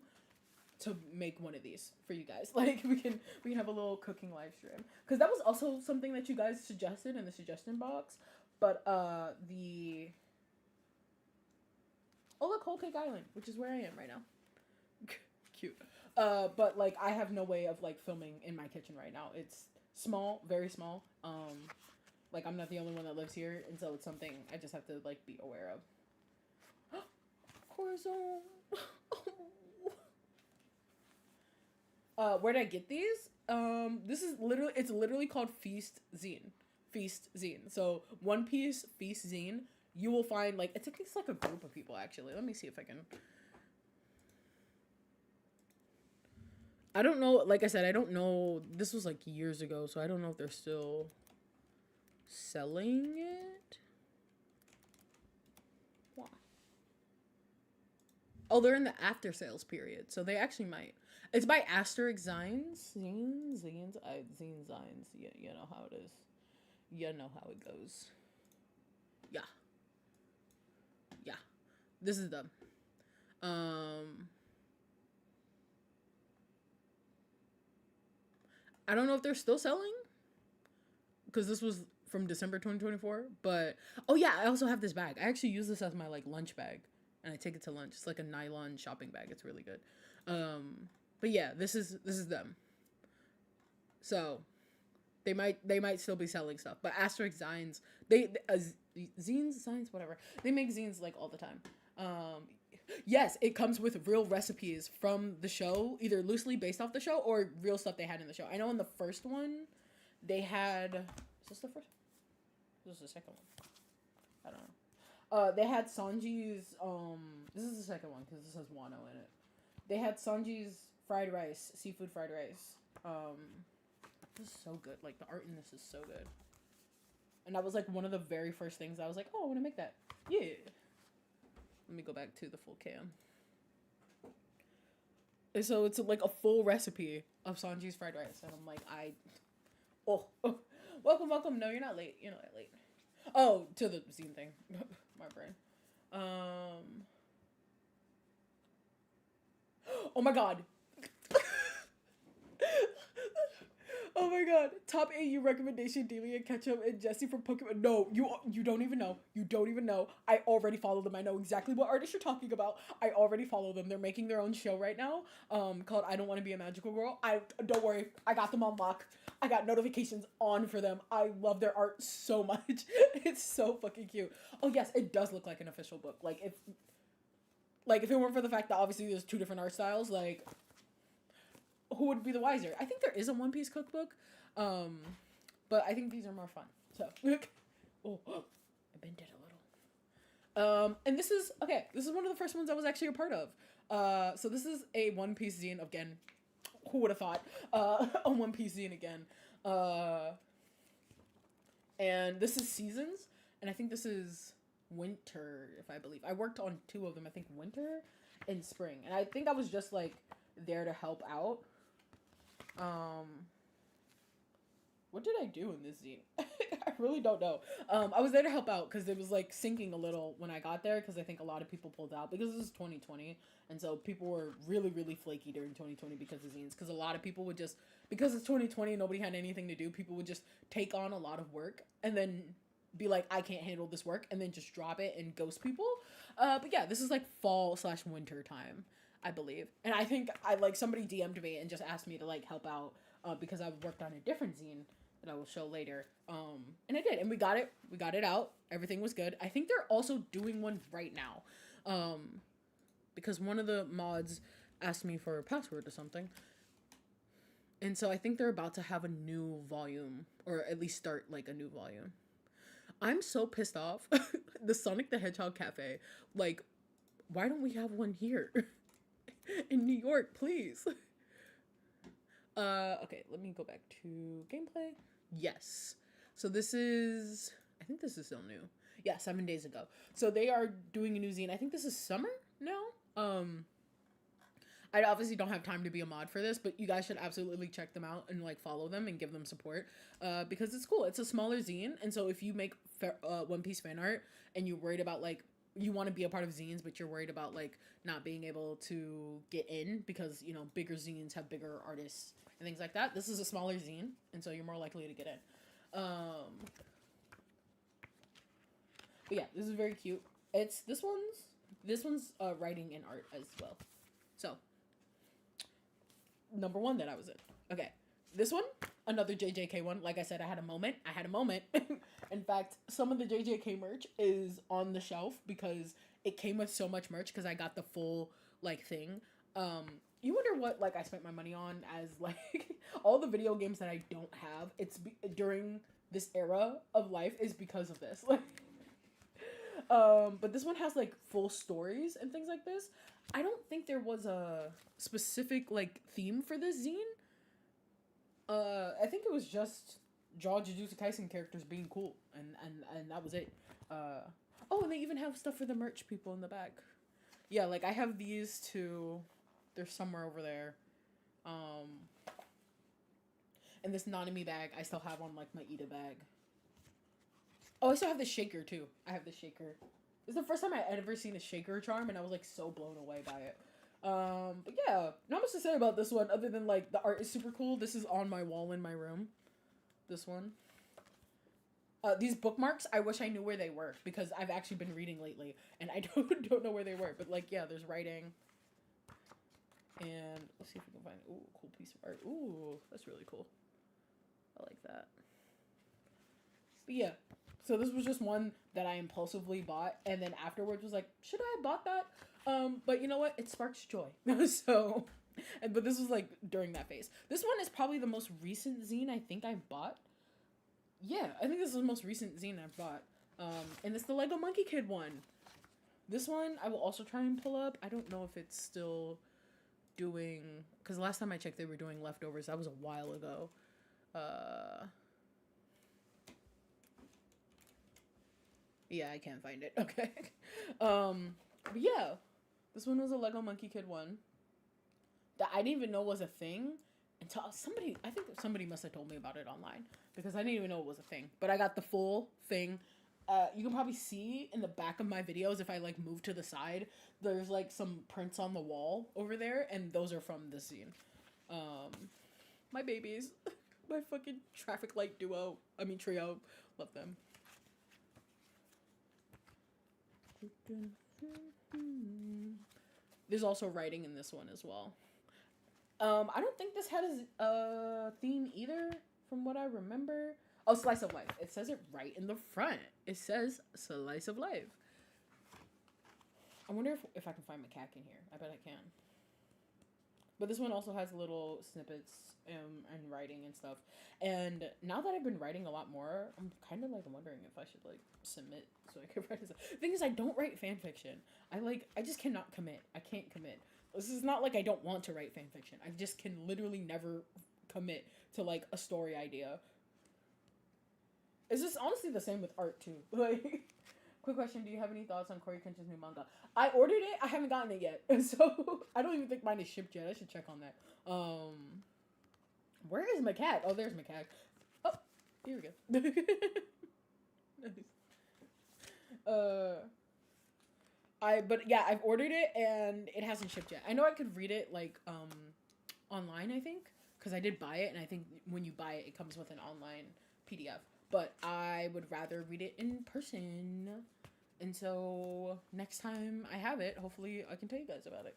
to make one of these for you guys. Like we can have a little cooking live stream, because that was also something that you guys suggested in the suggestion box. But look, Whole Cake Island, which is where I am right now. Cute. But like I have no way of like filming in my kitchen right now. It's small, very small. Like I'm not the only one that lives here, and so it's something I just have to like be aware of. Corazon. Where did I get these? This is literally called Feast Zine. So One Piece Feast Zine. You will find like, it's like a group of people actually. Let me see if I can. I don't know. Like I said, I don't know. This was like years ago, so I don't know if they're still selling it. Wow. Oh, they're in the after sales period, so they actually might. It's by Asterisk Zines. Zines. Zines. Yeah, you know how it is. You know how it goes. Yeah. Yeah. This is them. I don't know if they're still selling, because this was from December 2024. But oh yeah, I also have this bag. I actually use this as my like lunch bag, and I take it to lunch. It's like a nylon shopping bag. It's really good. But yeah, this is them. So they might still be selling stuff. But Asterisk Zines, zines, zines, whatever. They make zines like all the time. Yes, it comes with real recipes from the show, either loosely based off the show or real stuff they had in the show. I know in the first one, they had. Is this the first? This is the second one. I don't know. They had Sanji's. This is the second one because this has Wano in it. They had Sanji's fried rice, seafood fried rice. This is so good. Like the art in this is so good. And that was like one of the very first things I was like, oh, I want to make that. Yeah. Let me go back to the full cam. And so it's like a full recipe of Sanji's fried rice. And I'm like, oh. Welcome, welcome. No, you're not late. You're not late. Oh, to the zine thing. My brain. Oh my god. Oh my god. Top AU recommendation, Delia Ketchup and Jesse from Pokemon. No, you don't even know. You don't even know. I already follow them. I know exactly what artist you're talking about. I already follow them. They're making their own show right now. Called I Don't Want to Be a Magical Girl. Don't worry. I got them on lock. I got notifications on for them. I love their art so much. It's so fucking cute. Oh yes, it does look like an official book. Like if it weren't for the fact that obviously there's two different art styles, like who would be the wiser? I think there is a One Piece cookbook, but I think these are more fun. So, oh, I bent it a little. And this is one of the first ones I was actually a part of. So this is a One Piece zine again. Who would have thought? A One Piece zine again. And this is Seasons, and I think this is winter, if I believe. I worked on two of them. I think winter and spring, and I think I was just like there to help out. What did I do in this zine? I really don't know. I was there to help out because it was like sinking a little when I got there because I think a lot of people pulled out because this is 2020, and so people were really, really flaky during 2020 because of zines. Because a lot of people would just, because it's 2020 and nobody had anything to do, people would just take on a lot of work and then be like, I can't handle this work, and then just drop it and ghost people. But yeah, this is like fall/winter time, I believe. And I think somebody DM'd me and just asked me to like help out because I worked on a different zine that I will show later. And I did, and we got it out. Everything was good. I think they're also doing one right now. Because one of the mods asked me for a password or something. And so I think they're about to have a new volume, or at least start like a new volume. I'm so pissed off. The Sonic the Hedgehog Cafe. Like, why don't we have one here? In New York, please. Okay, let me go back to gameplay. Yes. So this is, I think this is still new. Yeah, 7 days ago. So they are doing a new zine. I think this is summer now. I obviously don't have time to be a mod for this, but you guys should absolutely check them out and like follow them and give them support because it's cool. It's a smaller zine, and so if you make One Piece fan art and you're worried about like you want to be a part of zines, but you're worried about like not being able to get in because you know bigger zines have bigger artists and things like that. This is a smaller zine, and so you're more likely to get in. But yeah, this is very cute. It's this one's writing and art as well. So. Number one that I was in. Okay. This one, another JJK one. Like I said, I had a moment. In fact, some of the JJK merch is on the shelf because it came with so much merch because I got the full, like, thing. You wonder what, like, I spent my money on as, like, all the video games that I don't have, during this era of life is because of this. Like, but this one has, like, full stories and things like this. I don't think there was a specific, like, theme for this zine. I think it was just draw Jujutsu Kaisen characters being cool, and that was it. Oh, and they even have stuff for the merch people in the back. Yeah, like, I have these two. They're somewhere over there. And this Nanami bag I still have on, like, my Ida bag. Oh, I still have the shaker, too. I have the shaker. This is the first time I had ever seen a shaker charm, and I was, like, so blown away by it. But yeah, not much to say about this one, other than, like, the art is super cool. This is on my wall in my room. This one. These bookmarks, I wish I knew where they were, because I've actually been reading lately, and I don't know where they were. But, like, yeah, there's writing. And let's see if we can find, ooh, cool piece of art. Ooh, that's really cool. I like that. But yeah, So this was just one that I impulsively bought, and then afterwards was like, should I have bought that? But you know what? It sparks joy. So, but this was like during that phase. This one is probably the most recent zine I think I bought. Yeah, I think this is the most recent zine I've bought. And it's the Lego Monkey Kid one. This one I will also try and pull up. I don't know if it's still doing, because last time I checked they were doing leftovers. That was a while ago. Yeah, I can't find it. Okay. But yeah, this one was a Lego Monkey Kid one that I didn't even know was a thing until somebody, I think somebody must have told me about it online, because I didn't even know it was a thing. But I got the full thing. You can probably see in the back of my videos, if I like move to the side, there's like some prints on the wall over there, and those are from this scene. My babies, my fucking traffic light duo, trio, love them. There's also writing in this one as well. I don't think this has a theme either, from what I remember. Oh, slice of life. It says it right in the front. It says slice of life. I wonder if I can find macaque in here. I bet I can. But this one also has little snippets and writing and stuff. And now that I've been writing a lot more, I'm kind of like wondering if I should like submit so I could write this. The thing is, I don't write fan fiction. I just cannot commit. I can't commit. This is not like I don't want to write fan fiction. I just can literally never commit to like a story idea. It's just honestly the same with art too. Like, quick question: do you have any thoughts on Corey Kenshin's new manga? I ordered it. I haven't gotten it yet, so I don't even think mine is shipped yet. I should check on that. Where is macaque? Oh, there's macaque. Oh, here we go. Nice. But yeah, I've ordered it and it hasn't shipped yet. I know I could read it like online. I think because I did buy it, and I think when you buy it, it comes with an online PDF. But I would rather read it in person. And so next time I have it, hopefully I can tell you guys about it.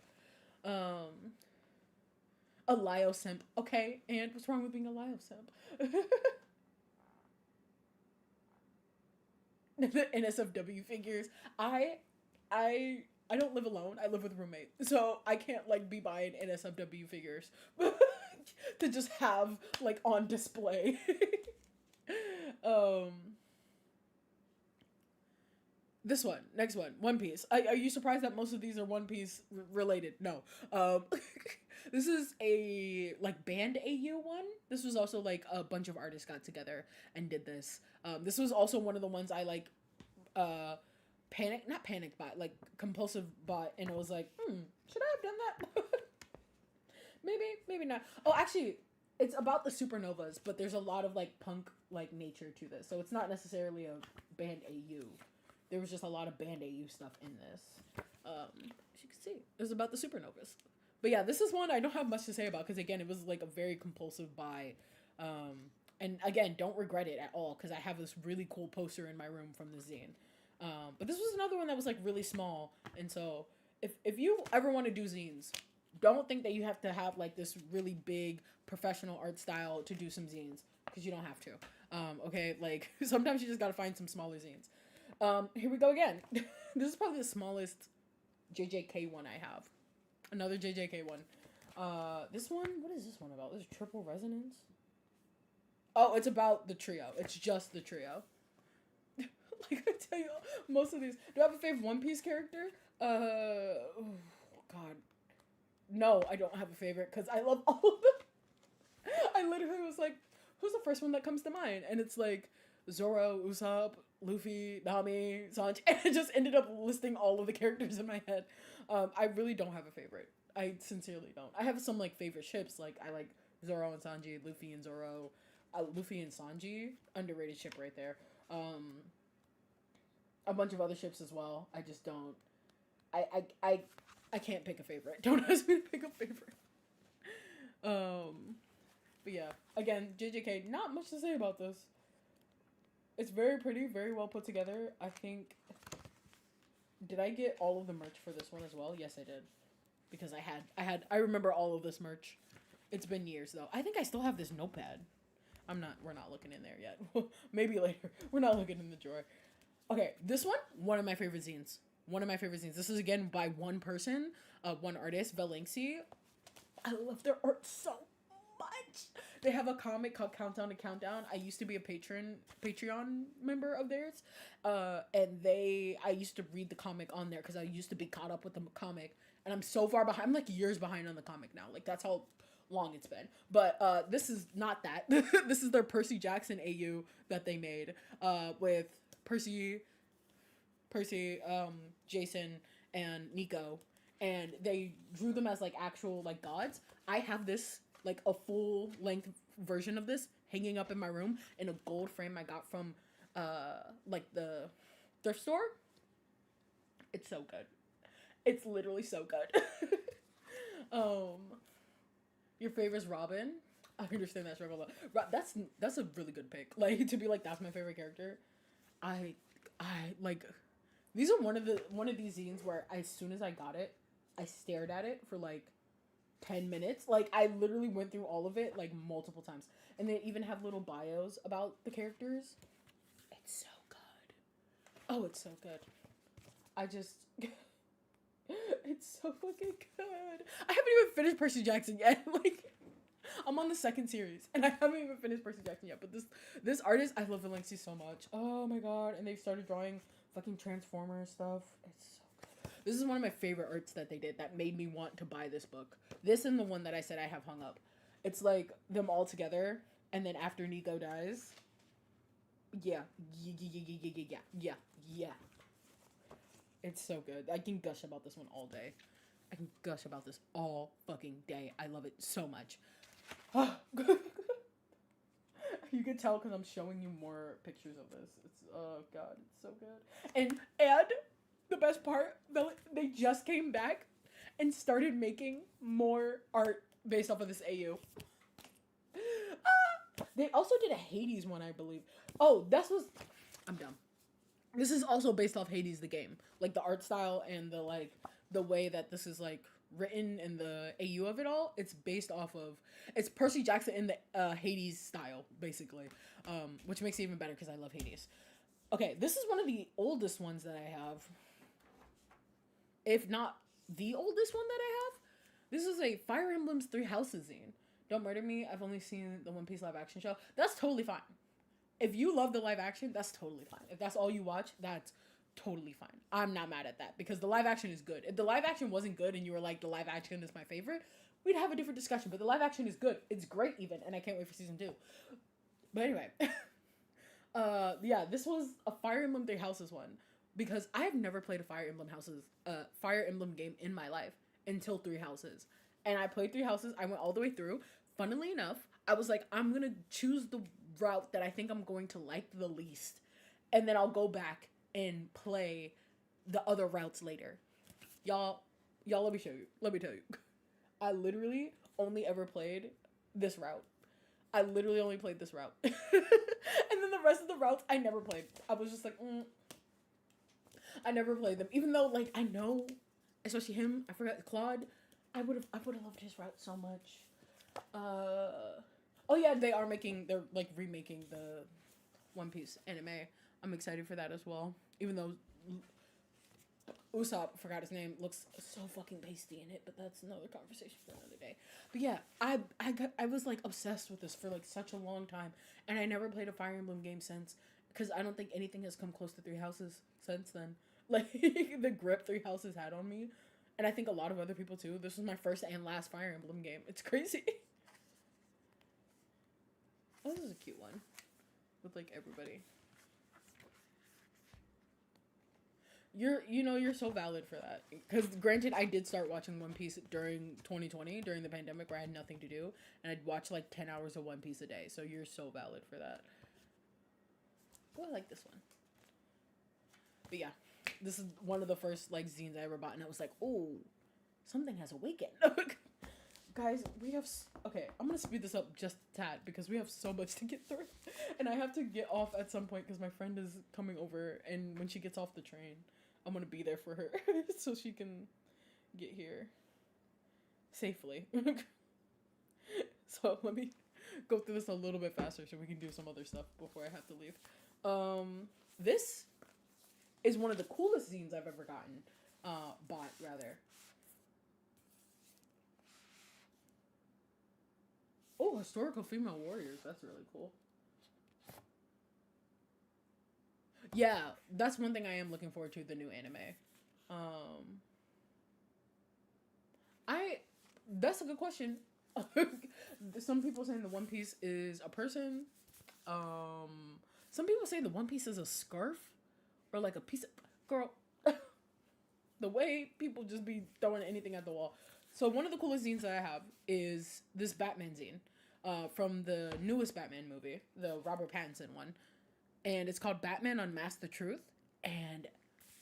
A Lio simp. Okay, and what's wrong with being a Lio simp? The NSFW figures. I don't live alone. I live with a roommate. So I can't like be buying NSFW figures to just have like on display. This one, next one, One Piece. Are you surprised that most of these are One Piece related? No. This is a like band AU one. This was also like a bunch of artists got together and did this. This was also one of the ones I like not panicked bought, like compulsive bought, and it was like, should I have done that? maybe not. Oh, actually, it's about the supernovas, but there's a lot of like punk like nature to this, so it's not necessarily a band AU. There was just a lot of band AU stuff in this. As you can see, it was about the supernovas. But yeah, this is one I don't have much to say about, because again, it was like a very compulsive buy. And again, don't regret it at all, because I have this really cool poster in my room from the zine. But this was another one that was like really small, and so if you ever want to do zines, don't think that you have to have like this really big professional art style to do some zines, because you don't have to. Okay, like sometimes you just gotta find some smaller zines. Here we go again. This is probably the smallest JJK one I have. Another JJK one. This one, what is this one about? This is Triple Resonance. Oh, it's about the trio. It's just the trio. Like I tell you, most of these. Do I have a favorite One Piece character? Oh, God. No, I don't have a favorite, because I love all of them. I literally was like, who's the first one that comes to mind? And it's like Zoro, Usopp, Luffy, Nami, Sanji, and I just ended up listing all of the characters in my head. I really don't have a favorite. I sincerely don't. I have some like favorite ships. Like I like Zoro and Sanji, Luffy and Zoro, Luffy and Sanji, underrated ship right there. A bunch of other ships as well. I just don't. I can't pick a favorite. Don't ask me to pick a favorite. But yeah, again, JJK. Not much to say about this. It's very pretty, very well put together. I think. Did I get all of the merch for this one as well? Yes, I did. Because I remember all of this merch. It's been years though. I think I still have this notepad. We're not looking in there yet. Maybe later. We're not looking in the drawer. Okay, this one of my favorite zines. One of my favorite zines. This is again by one person, one artist, Valenci. I love their art so much. They have a comic called Countdown to Countdown. I used to be a Patreon member of theirs, and I used to read the comic on there because I used to be caught up with the comic, and I'm so far behind. I'm like years behind on the comic now. Like that's how long it's been. But this is not that. This is their Percy Jackson AU that they made with Percy, Jason, and Nico, and they drew them as like actual like gods. I have this like a full length version of this hanging up in my room in a gold frame I got from like the thrift store. It's so good. It's literally so good. Your favorite's Robin. I understand that's Rebel. That's a really good pick. Like to be like that's my favorite character. I like these are one of these zines where as soon as I got it, I stared at it for like 10 minutes. Like I literally went through all of it like multiple times. And they even have little bios about the characters. It's so good. Oh, it's so good. I just it's so fucking good. I haven't even finished Percy Jackson yet. Like I'm on the second series and I haven't even finished Percy Jackson yet. But this artist, I love Valenci so much. Oh my god. And they've started drawing fucking Transformer stuff. It's so good. This is one of my favorite arts that they did that made me want to buy this book. This and the one that I said I have hung up. It's like them all together and then after Nico dies. Yeah. It's so good. I can gush about this one all day. I can gush about this all fucking day. I love it so much. You can tell because I'm showing you more pictures of this. It's oh god, it's so good. And the best part, they just came back and started making more art based off of this AU. They also did a Hades one, I believe. Oh, I'm dumb. This is also based off Hades the game. Like the art style and the way that this is like written and the AU of it all, it's based off of it's Percy Jackson in the Hades style, basically. Which makes it even better because I love Hades. Okay, this is one of the oldest ones that I have. If not the oldest one that I have. This is a Fire Emblem's Three Houses zine. Don't murder me. I've only seen the One Piece live action show. That's totally fine. If you love the live action, that's totally fine. If that's all you watch, that's totally fine. I'm not mad at that because the live action is good. If the live action wasn't good and you were like, the live action is my favorite, we'd have a different discussion. But the live action is good. It's great even, and I can't wait for season 2. But anyway, yeah, this was a Fire Emblem Three Houses one because I have never played a Fire Emblem game in my life until Three Houses. And I played Three Houses. I went all the way through. Funnily enough, I was like, I'm going to choose the route that I think I'm going to like the least. And then I'll go back and play the other routes later. Y'all, let me show you. Let me tell you. I literally only ever played this route. I literally only played this route. And then the rest of the routes, I never played. I was just like, I never played them. Even though, like, I know, especially him, I forgot, Claude, I would have loved his route so much. Oh yeah, they're like remaking the One Piece anime. I'm excited for that as well. Even though Usopp, forgot his name, looks so fucking pasty in it, but that's another conversation for another day. But yeah, I was like obsessed with this for like such a long time, and I never played a Fire Emblem game since, because I don't think anything has come close to Three Houses since then. Like the grip Three Houses had on me, and I think a lot of other people too. This was my first and last Fire Emblem game. It's crazy. Oh, this is a cute one with like everybody. You're so valid for that. Because granted, I did start watching One Piece during 2020, during the pandemic where I had nothing to do. And I'd watch like 10 hours of One Piece a day. So you're so valid for that. Oh, I like this one. But yeah, this is one of the first like zines I ever bought. And I was like, oh, something has awakened. Guys, we have... Okay, I'm going to speed this up just a tad because we have so much to get through. And I have to get off at some point because my friend is coming over. And when she gets off the train, I'm going to be there for her so she can get here safely. So let me go through this a little bit faster so we can do some other stuff before I have to leave. This is one of the coolest zines I've ever gotten. Bought, rather. Oh, historical female warriors. That's really cool. Yeah, that's one thing I am looking forward to, the new anime. That's a good question. Some people saying the One Piece is a person. Some people say the One Piece is a scarf or like a piece of girl. The way people just be throwing anything at the wall. So one of the coolest zines that I have is this Batman zine, from the newest Batman movie, the Robert Pattinson one, and it's called Batman Unmasked the Truth. And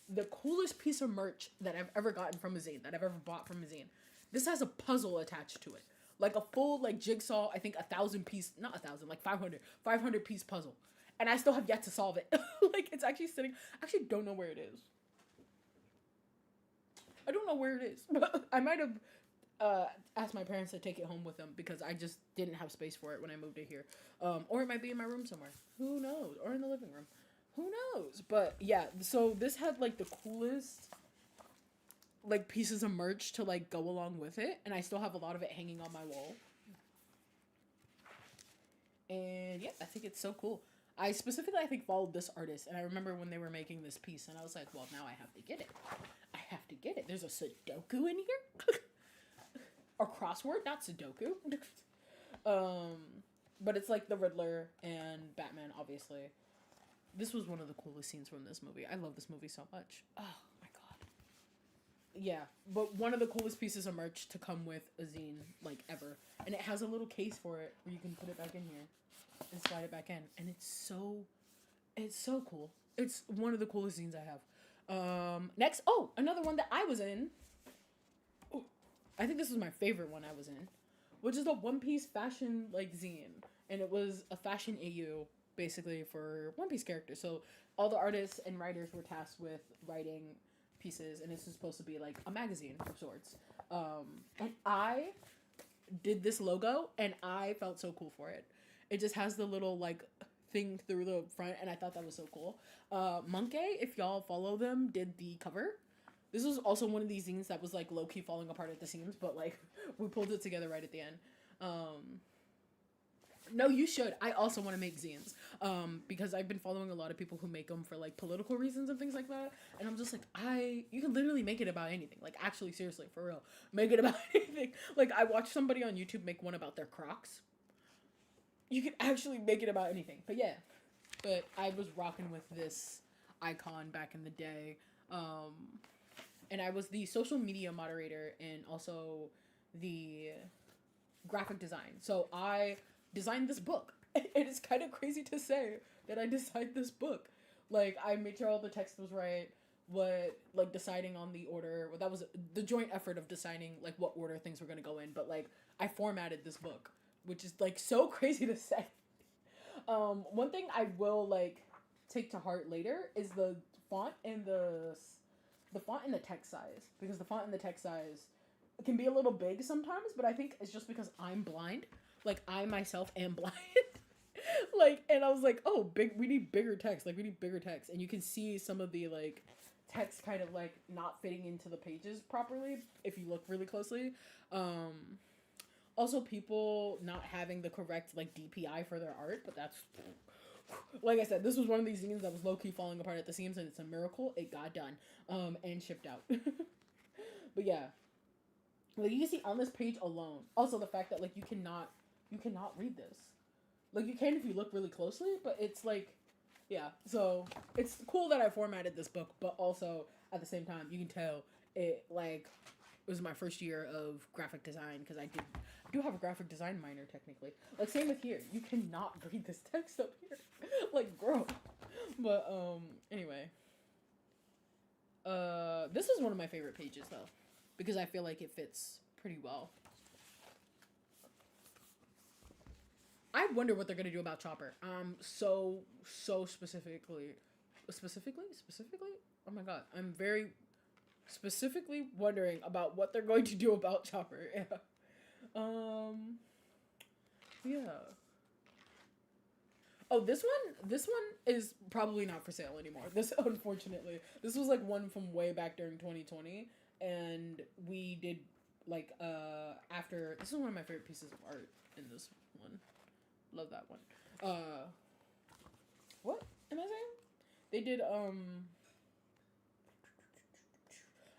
the coolest piece of merch that I've ever gotten from a zine, that I've ever bought from a zine. This has a puzzle attached to it. Like a full, like, jigsaw, I think 1,000 piece, not 1,000, like 500 piece puzzle. And I still have yet to solve it. Like, it's actually sitting, I actually don't know where it is. I don't know where it is. I might have asked my parents to take it home with them because I just didn't have space for it when I moved it here. Or it might be in my room somewhere. Who knows? Or in the living room. Who knows? But, yeah, so this had, like, the coolest, like, pieces of merch to, like, go along with it. And I still have a lot of it hanging on my wall. And, yeah, I think it's so cool. I specifically, I think, followed this artist. And I remember when they were making this piece. And I was like, well, now I have to get it. I have to get it. There's a Sudoku in here. Or crossword, not Sudoku. But it's, like, the Riddler and Batman, obviously. This was one of the coolest scenes from this movie. I love this movie so much. Oh, my God. Yeah, but one of the coolest pieces of merch to come with a zine, like, ever. And it has a little case for it where you can put it back in here and slide it back in. And it's so cool. It's one of the coolest zines I have. Next, another one that I was in. Ooh, I think this was my favorite one I was in, which is the One Piece fashion, like, zine. And it was a fashion AU, basically, for One Piece characters. So all the artists and writers were tasked with writing pieces, and this is supposed to be like a magazine of sorts. And I did this logo, and I felt so cool for it. It just has the little, like, thing through the front, and I thought that was so cool. Monkey, if y'all follow them, did the cover. This was also one of these zines that was, like, low-key falling apart at the seams, but, like, we pulled it together right at the end. No, you should. I also want to make zines. Because I've been following a lot of people who make them for, like, political reasons and things like that. And I'm just like, you can literally make it about anything. Like, actually, seriously, for real. Make it about anything. Like, I watched somebody on YouTube make one about their Crocs. You can actually make it about anything. But yeah. But I was rocking with this icon back in the day. And I was the social media moderator and also the graphic design. So I designed this book. It is kind of crazy to say that I designed this book. Like, I made sure all the text was right, deciding on the order. That was the joint effort of deciding, like, what order things were going to go in. But, like, I formatted this book, which is, like, so crazy to say. One thing I will, like, take to heart later is the font and the font and the text size. Because the font and the text size can be a little big sometimes, but I think it's just because I'm blind. Like, I myself am blind. Like, and I was like, we need bigger text. Like, we need bigger text. And you can see some of the, like, text kind of, like, not fitting into the pages properly if you look really closely. Also, people not having the correct, like, DPI for their art, but that's... Like I said, this was one of these zines that was low-key falling apart at the seams, and it's a miracle it got done, and shipped out. But yeah. Like, you can see on this page alone, also the fact that, like, you cannot read this. Like, you can if you look really closely, but it's, like, yeah. So, it's cool that I formatted this book, but also, at the same time, you can tell it, like, it was my first year of graphic design, because I do have a graphic design minor, technically. Like, same with here. You cannot read this text up here. Like, bro. But, anyway. This is one of my favorite pages, though, because I feel like it fits pretty well. I wonder what they're gonna do about Chopper. So specifically? Oh my god, I'm very specifically wondering about what they're going to do about Chopper. Yeah. Yeah. Oh, this one is probably not for sale anymore. This, unfortunately, this was like one from way back during 2020, and we did like after. This is one of my favorite pieces of art in this one. Love that one. What am I saying? They did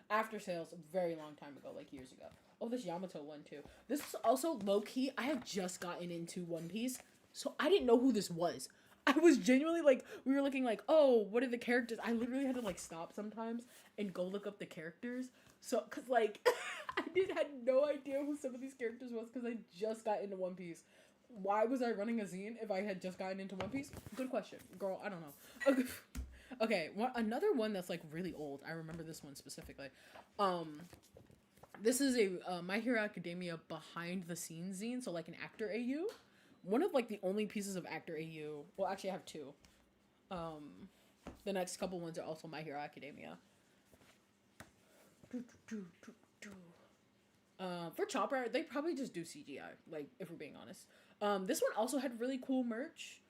after sales a very long time ago, like years ago. Oh, this Yamato one too. This was also low key. I had just gotten into One Piece, so I didn't know who this was. I was genuinely like, we were looking like, oh, what are the characters? I literally had to like stop sometimes and go look up the characters. So, cause like, had no idea who some of these characters was because I just got into One Piece. Why was I running a zine if I had just gotten into One Piece? Good question, girl. I don't know. Okay, another one that's like really old. I remember this one specifically. This is a My Hero Academia behind the scenes zine, so like an actor AU. One of like the only pieces of actor AU. Well, actually, I have two. The next couple ones are also My Hero Academia. For Chopper, they probably just do CGI. Like, if we're being honest. This one also had really cool merch.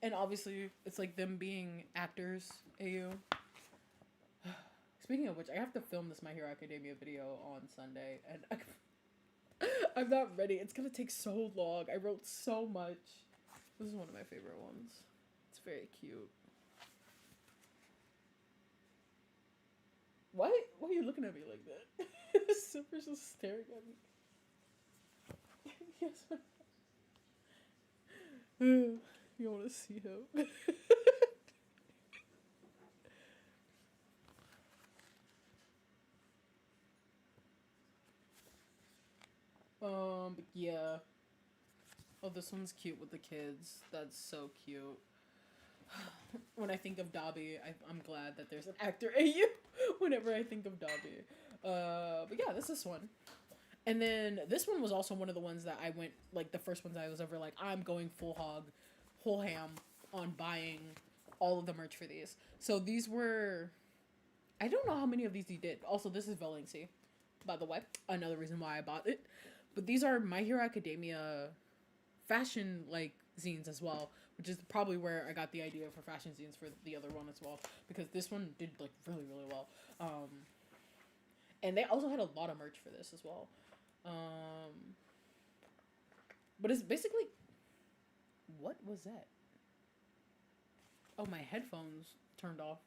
And obviously, it's like them being actors, AU. Speaking of which, I have to film this My Hero Academia video on Sunday. And I'm not ready. It's gonna take so long. I wrote so much. This is one of my favorite ones. It's very cute. Why are you looking at me like that? Super's just staring at me. Yes. You want to see him? But yeah. Oh, this one's cute with the kids. That's so cute. When I think of Dobby, I'm glad that there's an actor AU whenever I think of Dobby. But yeah, this one. And then this one was also one of the ones that I went, like the first ones I was ever like, I'm going full hog, whole ham on buying all of the merch for these. So these were, I don't know how many of these he did. Also, this is Valency, by the way. Another reason why I bought it. But these are My Hero Academia fashion, like, zines as well, which is probably where I got the idea for fashion zines for the other one as well, because this one did, like, really, really well. And they also had a lot of merch for this as well. But it's basically, what was that? Oh, my headphones turned off.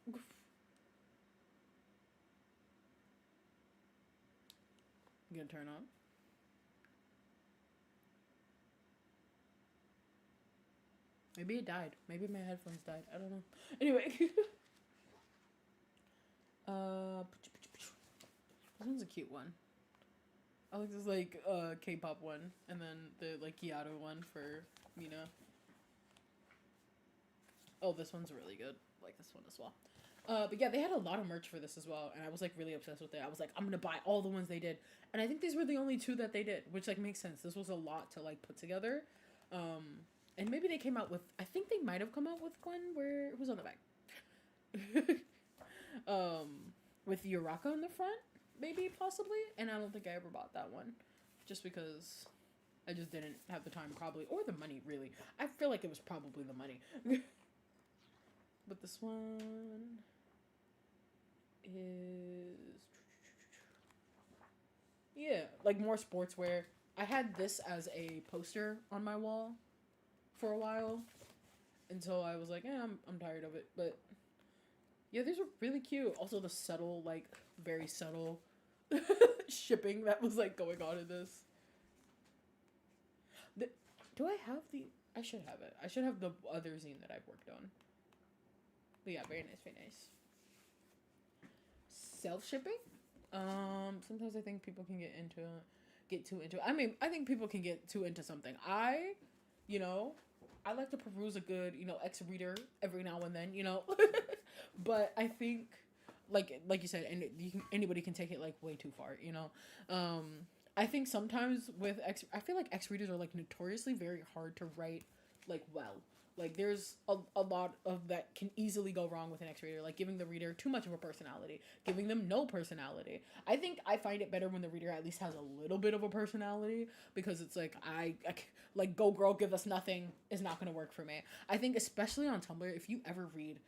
You gonna turn on? Maybe it died. Maybe my headphones died. I don't know. Anyway. This one's a cute one. I like this like K-pop one, and then the like Kiato one for Mina. Oh, this one's really good. I like this one as well. But yeah, they had a lot of merch for this as well, and I was like really obsessed with it. I was like, I'm gonna buy all the ones they did, and I think these were the only two that they did, which like makes sense. This was a lot to like put together. And maybe they came out with, I think they might have come out with one where it was on the back. With Uraka in the front, maybe, possibly. And I don't think I ever bought that one. Just because I just didn't have the time, probably. Or the money, really. I feel like it was probably the money. But this one is... Yeah, like more sportswear. I had this as a poster on my wall for a while until I was like, I'm tired of it. But yeah, these were really cute. Also the subtle, like very subtle shipping that was like going on in this. Do I have the, I should have it. I should have the other zine that I've worked on. But yeah, very nice, very nice. Self-shipping? Sometimes I think people can get too into it. I mean, I think people can get too into something. I like to peruse a good, X reader every now and then, but I think like you said, and anybody can take it like way too far, I think sometimes with I feel like X readers are like notoriously very hard to write like well. Like there's a lot of that can easily go wrong with an X reader, like giving the reader too much of a personality, giving them no personality. I think I find it better when the reader at least has a little bit of a personality, because it's like like go girl give us nothing is not going to work for me. I think especially on Tumblr, if you ever read,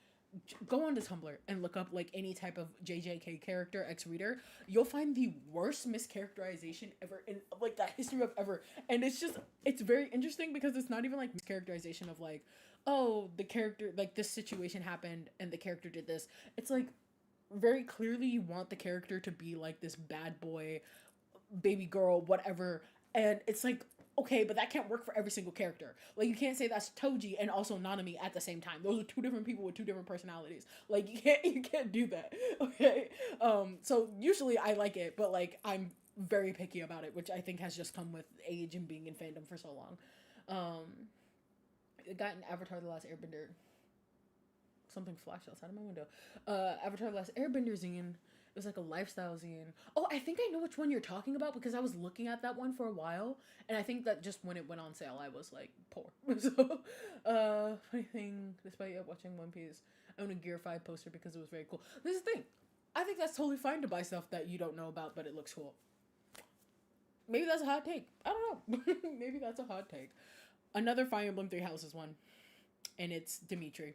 go onto Tumblr and look up like any type of JJK character X reader, you'll find the worst mischaracterization ever in like the history of ever. And it's very interesting because it's not even like mischaracterization of like, oh, the character, like this situation happened and the character did this. It's like very clearly you want the character to be like this bad boy, baby girl, whatever. And it's like, okay, but that can't work for every single character. Like, you can't say that's Toji and also Nanami at the same time. Those are two different people with two different personalities. Like, you can't do that. Okay? So usually I like it, but like I'm very picky about it, which I think has just come with age and being in fandom for so long. It got an Avatar The Last Airbender. Something flashed outside of my window. Avatar The Last Airbender zine. It was like a lifestyle zine. Oh, I think I know which one you're talking about because I was looking at that one for a while, and I think that just when it went on sale, I was like poor. So, funny thing, despite watching One Piece, I own a Gear 5 poster because it was very cool. This is the thing. I think that's totally fine to buy stuff that you don't know about, but it looks cool. Maybe that's a hot take. I don't know. Maybe that's a hot take. Another Fire Emblem Three Houses one, and it's Dimitri.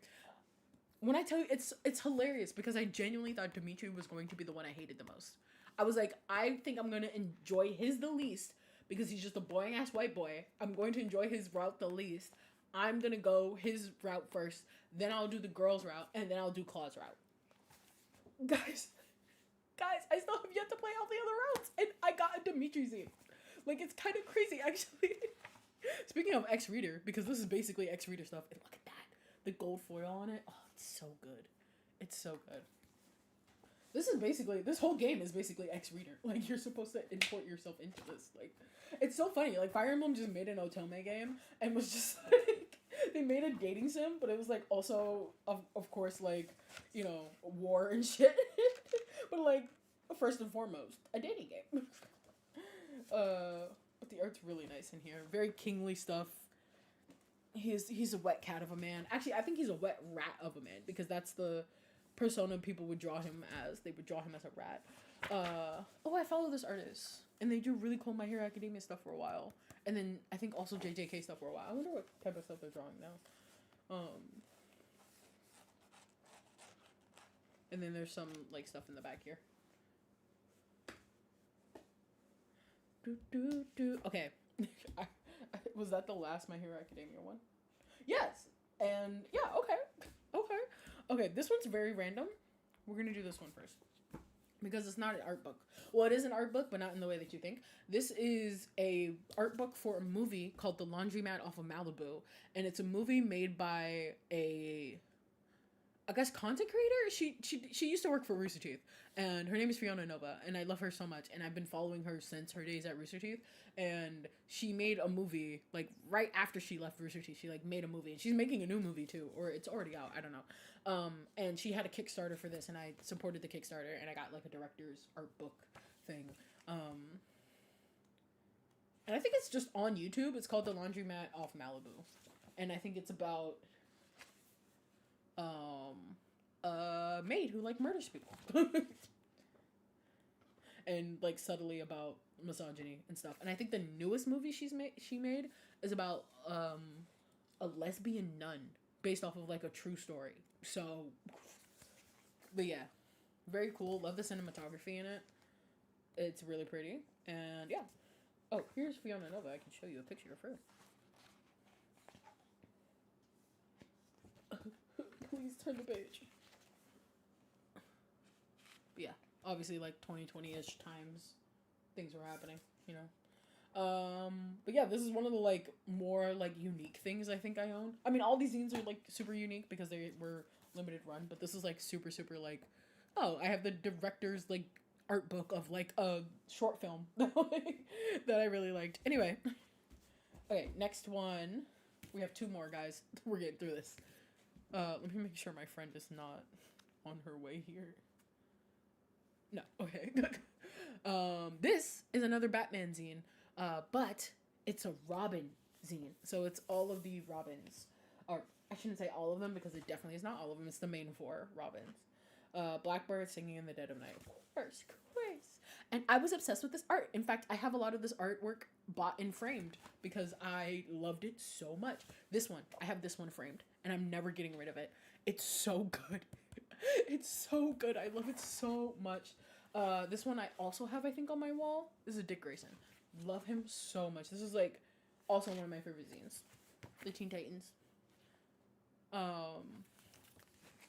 When I tell you, it's hilarious because I genuinely thought Dimitri was going to be the one I hated the most. I was like, I think I'm going to enjoy his the least because he's just a boring-ass white boy. I'm going to enjoy his route the least. I'm going to go his route first, then I'll do the girl's route, and then I'll do Claw's route. Guys, I still have yet to play all the other routes, and I got a Dimitri zine. Like, it's kind of crazy, actually. Speaking of X-Reader, because this is basically X-Reader stuff, and look at that. The gold foil on it. Oh, it's so good. It's so good. This whole game is basically X-Reader. Like, you're supposed to import yourself into this. Like, it's so funny. Like, Fire Emblem just made an Otome game and was just like, they made a dating sim, but it was like also, of course, like, you know, war and shit. But like, first and foremost, a dating game. But the art's really nice in here. Very kingly stuff. He's a wet cat of a man. Actually, I think he's a wet rat of a man because that's the persona people would draw him as. They would draw him as a rat. Oh, I follow this artist, and they do really cool My Hero Academia stuff for a while, and then I think also JJK stuff for a while. I wonder what type of stuff they're drawing now. And then there's some like stuff in the back here. Okay. Was that the last My Hero Academia one? Yes. And yeah, okay, this one's very random. We're gonna do this one first because it's not an art book. Well, it is an art book, but not in the way that you think. This is a art book for a movie called The Laundromat Off of Malibu, and it's a movie made by a, I guess, content creator. She used to work for Rooster Teeth, and her name is Fiona Nova, and I love her so much, and I've been following her since her days at Rooster Teeth, and she made a movie, like, right after she left Rooster Teeth, she, like, made a movie, and she's making a new movie, too, or it's already out, I don't know, and she had a Kickstarter for this, and I supported the Kickstarter, and I got, like, a director's art book thing, and I think it's just on YouTube. It's called The Laundromat Off Malibu, and I think it's about a maid who like murders people and like subtly about misogyny and stuff. And I think the newest movie she made is about a lesbian nun based off of like a true story. So, but yeah, very cool. Love the cinematography in it. It's really pretty. And yeah. Oh, here's Fiona Nova. I can show you a picture of her. Please turn the page. But yeah, obviously like 2020-ish times, things were happening, you know. But yeah, this is one of the like more like unique things I think I own. I mean, all these zines are like super unique because they were limited run, but this is like super like, oh, I have the director's like art book of like a short film that I really liked. Anyway, okay, next one. We have two more, guys. We're getting through this. Let me make sure my friend is not on her way here. No, okay. This is another Batman zine, but it's a Robin zine. So it's all of the Robins. or I shouldn't say all of them because it definitely is not all of them. It's the main 4 Robins. Blackbird singing in the dead of night. Of course. And I was obsessed with this art. In fact, I have a lot of this artwork bought and framed because I loved it so much. This one, I have this one framed and I'm never getting rid of it. It's so good. It's so good. I love it so much. This one I also have, I think, on my wall. This is Dick Grayson. Love him so much. This is like also one of my favorite zines. The Teen Titans.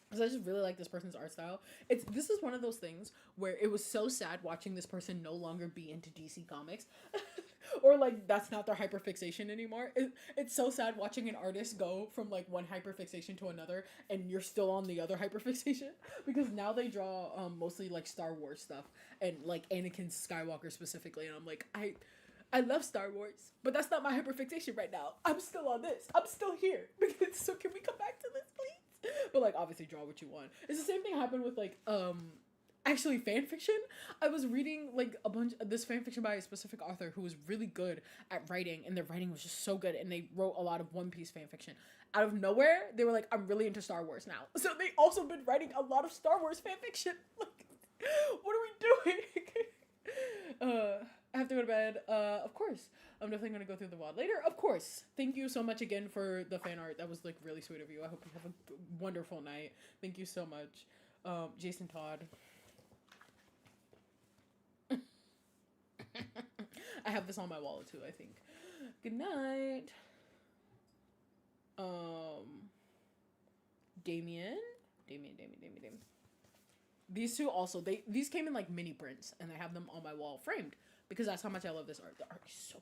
Because I just really like this person's art style. This is one of those things where it was so sad watching this person no longer be into DC Comics. Or like that's not their hyperfixation anymore. It's so sad watching an artist go from like one hyperfixation to another and you're still on the other hyperfixation. Because now they draw mostly like Star Wars stuff and like Anakin Skywalker specifically, and I'm like, I love Star Wars, but that's not my hyperfixation right now. I'm still on this. I'm still here. So can we come back to this, please? But like obviously draw what you want. It's the same thing happened with like actually fan fiction. I was reading like a bunch of this fan fiction by a specific author who was really good at writing, and their writing was just so good, and they wrote a lot of One Piece fan fiction. Out of nowhere, they were like, I'm really into Star Wars now. So they also been writing a lot of Star Wars fan fiction. Like, what are we doing? I have to go to bed. Of course. I'm definitely going to go through the VOD later. Of course. Thank you so much again for the fan art. That was like really sweet of you. I hope you have a wonderful night. Thank you so much. Jason Todd. I have this on my wallet too, I think. Good night. Damien. These two also, these came in like mini prints, and I have them on my wall framed because that's how much I love this art. The art is so,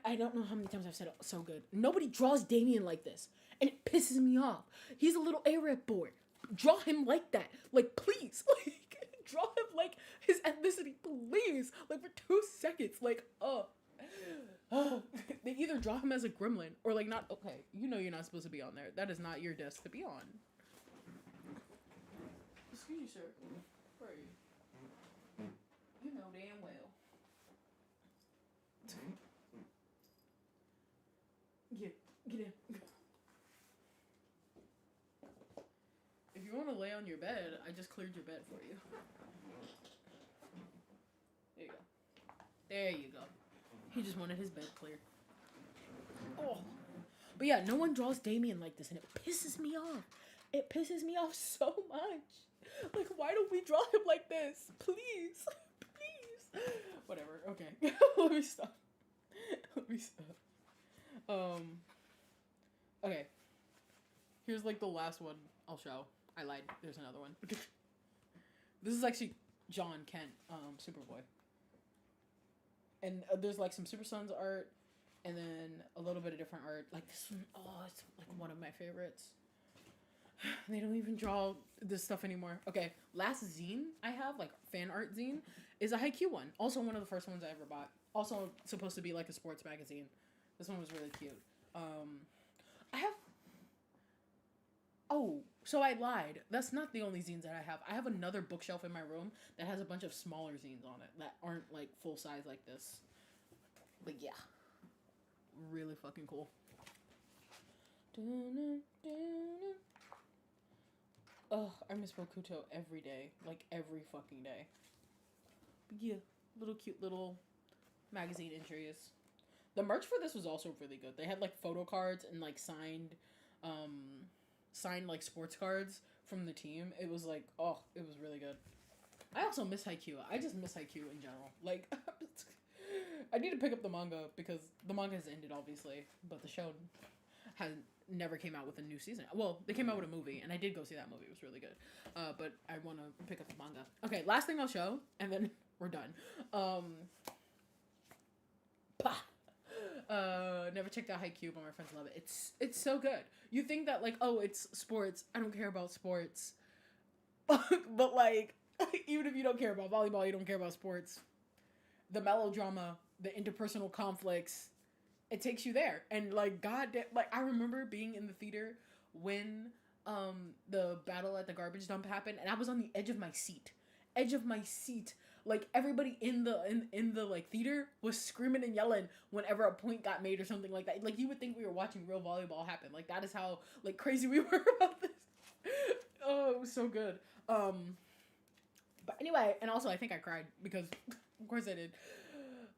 I don't know how many times I've said it, so good. Nobody draws Damien like this, and it pisses me off. He's a little Arab boy. Draw him like that. Like, please. Like, draw him like his ethnicity, please. Like, for 2 seconds. Like, they either draw him as a gremlin or like not. Okay, you know you're not supposed to be on there. That is not your desk to be on. Excuse you, sir. Where are you? You know damn well. Get in. If you want to lay on your bed, I just cleared your bed for you. There you go. There you go. He just wanted his bed cleared. Oh. But yeah, no one draws Damien like this, and it pisses me off. It pisses me off so much. Like, why don't we draw him like this? Please. Please. Whatever. Okay. Let me stop. Okay. Here's like the last one I'll show. I lied. There's another one. This is actually John Kent, Superboy. And there's like some Super Sons art, and then a little bit of different art. Like this one, it's like one of my favorites. They don't even draw this stuff anymore. Okay, last zine I have, like fan art zine, is a Haikyuu one. Also one of the first ones I ever bought. Also supposed to be like a sports magazine. This one was really cute. I have... Oh, so I lied. That's not the only zines that I have. I have another bookshelf in my room that has a bunch of smaller zines on it that aren't like full size like this. But yeah. Really fucking cool. Oh, I miss Bokuto every day. Like every fucking day. But yeah, little cute little magazine entries. The merch for this was also really good. They had like photo cards and like signed like sports cards from the team. It was like, oh, it was really good. I also miss Haikyuu. I just miss Haikyuu in general. Like, I need to pick up the manga because the manga has ended, obviously, but the show never came out with a new season. Well, they came out with a movie, and I did go see that movie. It was really good. But I want to pick up the manga. Okay, last thing I'll show, and then we're done. Never checked out Haikyuu, but my friends love it. It's so good. You think that like, oh, it's sports. I don't care about sports. But like, even if you don't care about volleyball, you don't care about sports. The melodrama, the interpersonal conflicts, it takes you there. And like, like I remember being in the theater when the battle at the garbage dump happened, and I was on the edge of my seat. Like everybody in the like theater was screaming and yelling whenever a point got made or something like that. Like you would think we were watching real volleyball happen. Like that is how like crazy we were about this. Oh, it was so good. But anyway, and also I think I cried because of course I did.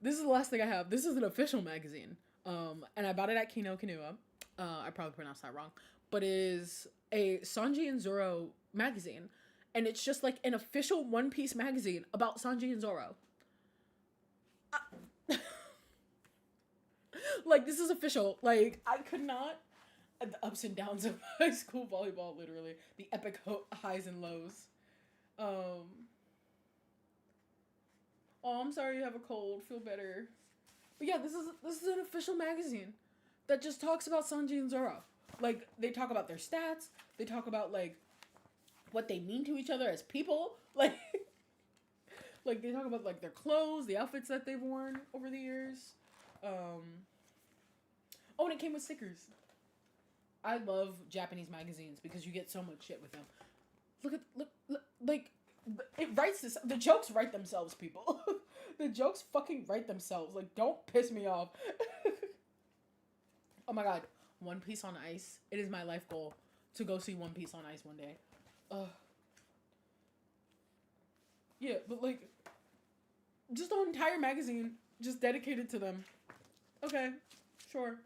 This is the last thing I have. This is an official magazine. And I bought it at Kino Kanua. I probably pronounced that wrong. But it is a Sanji and Zoro magazine. And it's just like an official One Piece magazine about Sanji and Zoro. Like, this is official. Like, I could not... The ups and downs of high school volleyball, literally. The epic highs and lows. Oh, I'm sorry you have a cold. Feel better. But yeah, this is an official magazine that just talks about Sanji and Zoro. Like, they talk about their stats. They talk about, like, what they mean to each other as people. Like, like they talk about, like, their clothes, the outfits that they've worn over the years. Oh, and it came with stickers. I love Japanese magazines because you get so much shit with them. Look, like, it writes this. The jokes write themselves, people. The jokes fucking write themselves. Like, don't piss me off. Oh my god. One Piece on Ice. It is my life goal to go see One Piece on Ice one day. Yeah, but like, just an entire magazine just dedicated to them. Okay, sure.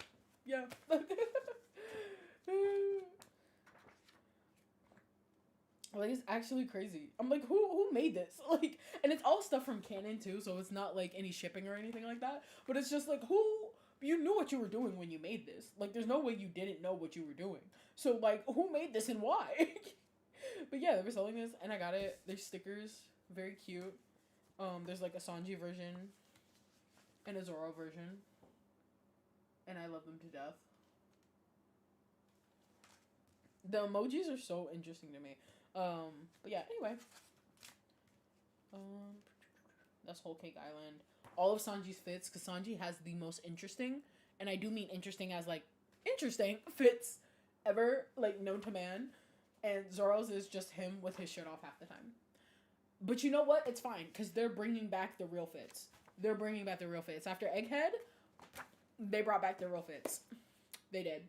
Yeah. Like, it's actually crazy. I'm like, who made this? Like, and it's all stuff from canon too, so it's not like any shipping or anything like that. But it's just like, you knew what you were doing when you made this. Like, there's no way you didn't know what you were doing. So like, who made this and why? But yeah, they were selling this, and I got it. There's stickers, very cute. There's like a Sanji version and a Zoro version, and I love them to death. The emojis are so interesting to me. But yeah, anyway. That's Whole Cake Island. All of Sanji's fits, because Sanji has the most interesting, and I do mean interesting as, like, interesting fits ever, like, known to man. And Zoro's is just him with his shirt off half the time. But you know what? It's fine, because they're bringing back the real fits. They're bringing back the real fits. After Egghead, they brought back the real fits. They did.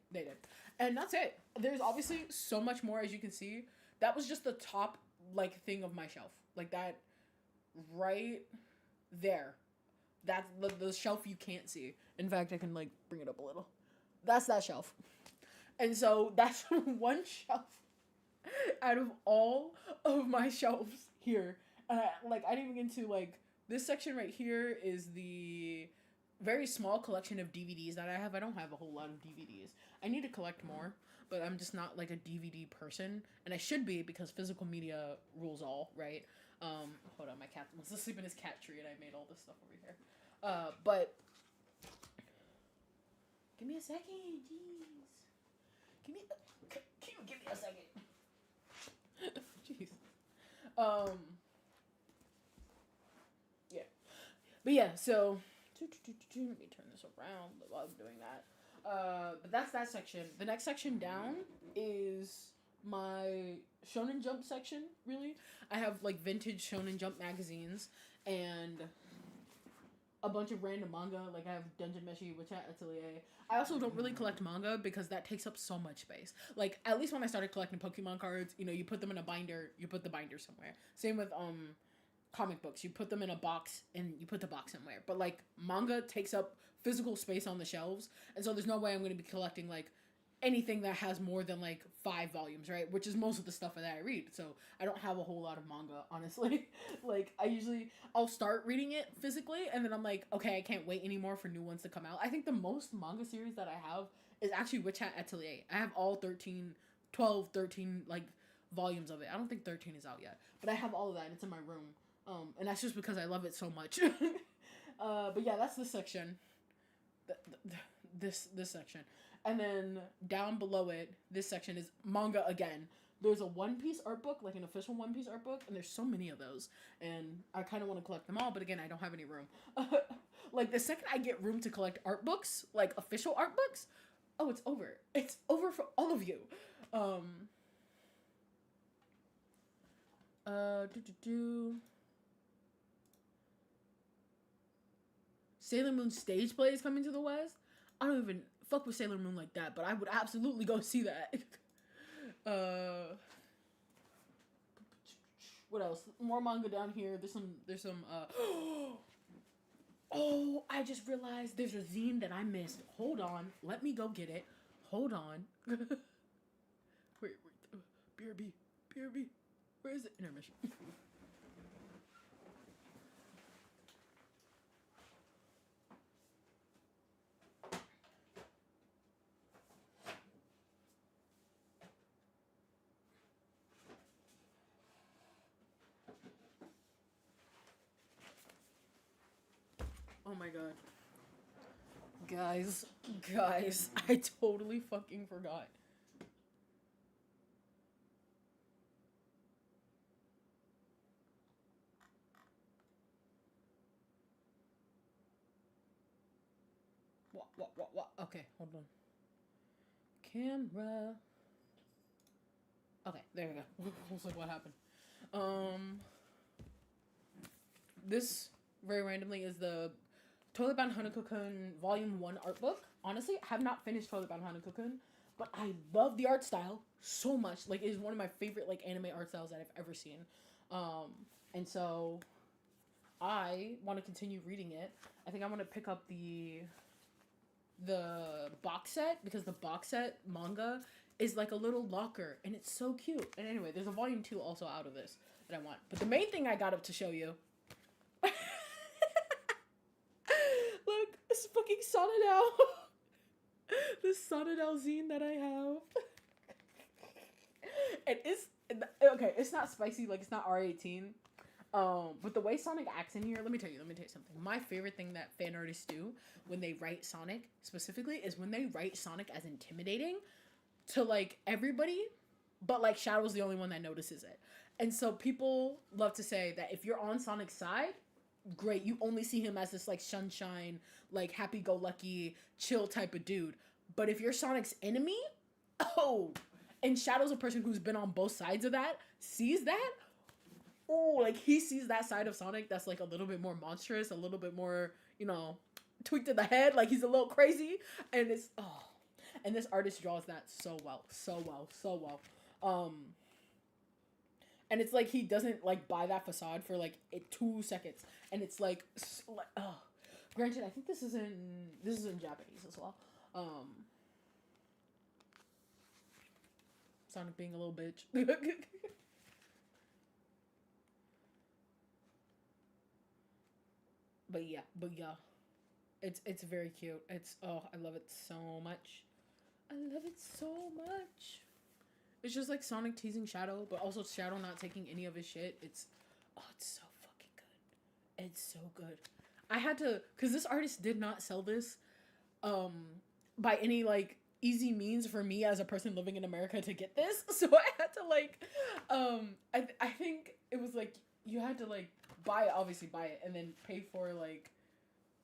And that's it. There's obviously so much more, as you can see. That was just the top, like, thing of my shelf. Like, that right there. That's the shelf you can't see. In fact, I can, like, bring it up a little. That's that shelf. And so, that's one shelf out of all of my shelves here. I didn't even get into, like, this section right here is the very small collection of DVDs that I have. I don't have a whole lot of DVDs. I need to collect more, but I'm just not, like, a DVD person. And I should be, because physical media rules all, right? Hold on, my cat wants to sleep in his cat tree, and I made all this stuff over here. But give me a second, jeez. Give me a second. Jeez. Yeah. But yeah, so let me turn this around while I'm doing that. But that's that section. The next section down is my Shonen Jump section, really. I have, like, vintage Shonen Jump magazines and a bunch of random manga. Like, I have Dungeon Meshi, Witch Hat Atelier. I also don't really collect manga because that takes up so much space. Like, at least when I started collecting Pokemon cards, you know, you put them in a binder, you put the binder somewhere. Same with, comic books. You put them in a box and you put the box somewhere. But, like, manga takes up physical space on the shelves, and so there's no way I'm going to be collecting, like, anything that has more than, like, 5 volumes, right? Which is most of the stuff that I read. So I don't have a whole lot of manga, honestly. Like, I'll start reading it physically, and then I'm like, okay, I can't wait anymore for new ones to come out. I think the most manga series that I have is actually Witch Hat Atelier. I have all 13, like, volumes of it. I don't think 13 is out yet, but I have all of that, and it's in my room. And that's just because I love it so much. But yeah, that's this section. This section. And then down below it, this section is manga again. There's a One Piece art book, like an official One Piece art book, and there's so many of those. And I kind of want to collect them all, but again, I don't have any room. Like, the second I get room to collect art books, like official art books, oh, it's over. It's over for all of you. Sailor Moon stage play is coming to the West. I don't even fuck with Sailor Moon like that, but I would absolutely go see that. What else? More manga down here. There's some Oh, I just realized there's a zine that I missed. Hold on. Let me go get it. Hold on. wait. BRB. Where is it? Intermission. Oh my god. Guys, I totally fucking forgot. What? Okay, hold on. Camera. Okay, there we go. I was like, what happened? This, very randomly, is the Toilet Bound Hanako-kun Volume 1 art book. Honestly, I have not finished Toilet Bound Hanako-kun, but I love the art style so much. Like, it is one of my favorite, like, anime art styles that I've ever seen. And so, I want to continue reading it. I think I want to pick up the box set, because the box set manga is like a little locker, and it's so cute. And anyway, there's a volume 2 also out of this that I want. But the main thing I got up to show you... Look, it's fucking Sonadal. This Sonadal zine that I have. And it's... Okay, it's not spicy, like, it's not R18. But the way Sonic acts in here, let me tell you something. My favorite thing that fan artists do when they write Sonic specifically is when they write Sonic as intimidating to, like, everybody, but, like, Shadow's the only one that notices it. And so people love to say that if you're on Sonic's side, great, you only see him as this, like, sunshine, like, happy-go-lucky, chill type of dude. But if you're Sonic's enemy, oh, and Shadow's a person who's been on both sides of that, sees that, oh, like, he sees that side of Sonic that's, like, a little bit more monstrous, a little bit more, you know, tweaked in the head, like, he's a little crazy, and it's, oh, and this artist draws that so well. And it's like he doesn't, like, buy that facade for, like, 2 seconds, and it's, like, oh, granted, I think this is in Japanese as well, Sonic being a little bitch. But yeah, it's very cute. It's, oh, I love it so much. It's just like Sonic teasing Shadow, but also Shadow not taking any of his shit. It's so fucking good. It's so good. I had to, cause this artist did not sell this, by any, like, easy means for me as a person living in America to get this. So I had to, like, I think it was like you had to, like, buy it and then pay for, like,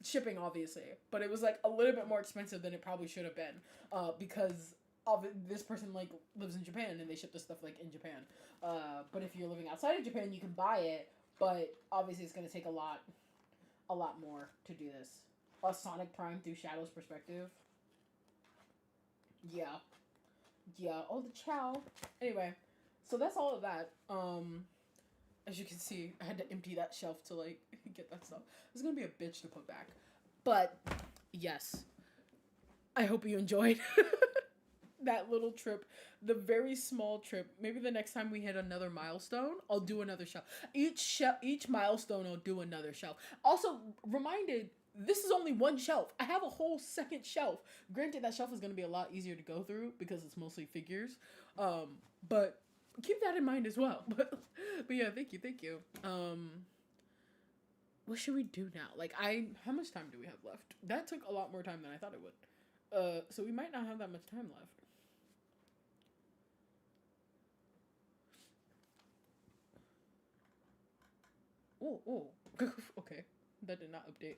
shipping, obviously, but it was, like, a little bit more expensive than it probably should have been, because this person, like, lives in Japan and they ship this stuff, like, in Japan, but if you're living outside of Japan, you can buy it, but obviously it's gonna take a lot more to do this. A Sonic Prime through Shadow's perspective. Yeah, oh, the chow. Anyway, so that's all of that. As you can see, I had to empty that shelf to, like, get that stuff. It's gonna be a bitch to put back. But, yes. I hope you enjoyed that little trip. The very small trip. Maybe the next time we hit another milestone, I'll do another shelf. Each milestone, I'll do another shelf. Also, reminded, this is only one shelf. I have a whole second shelf. Granted, that shelf is gonna be a lot easier to go through because it's mostly figures. But keep that in mind as well. But yeah, thank you. What should we do now? Like, how much time do we have left? That took a lot more time than I thought it would. So we might not have that much time left. Oh. Okay. That did not update.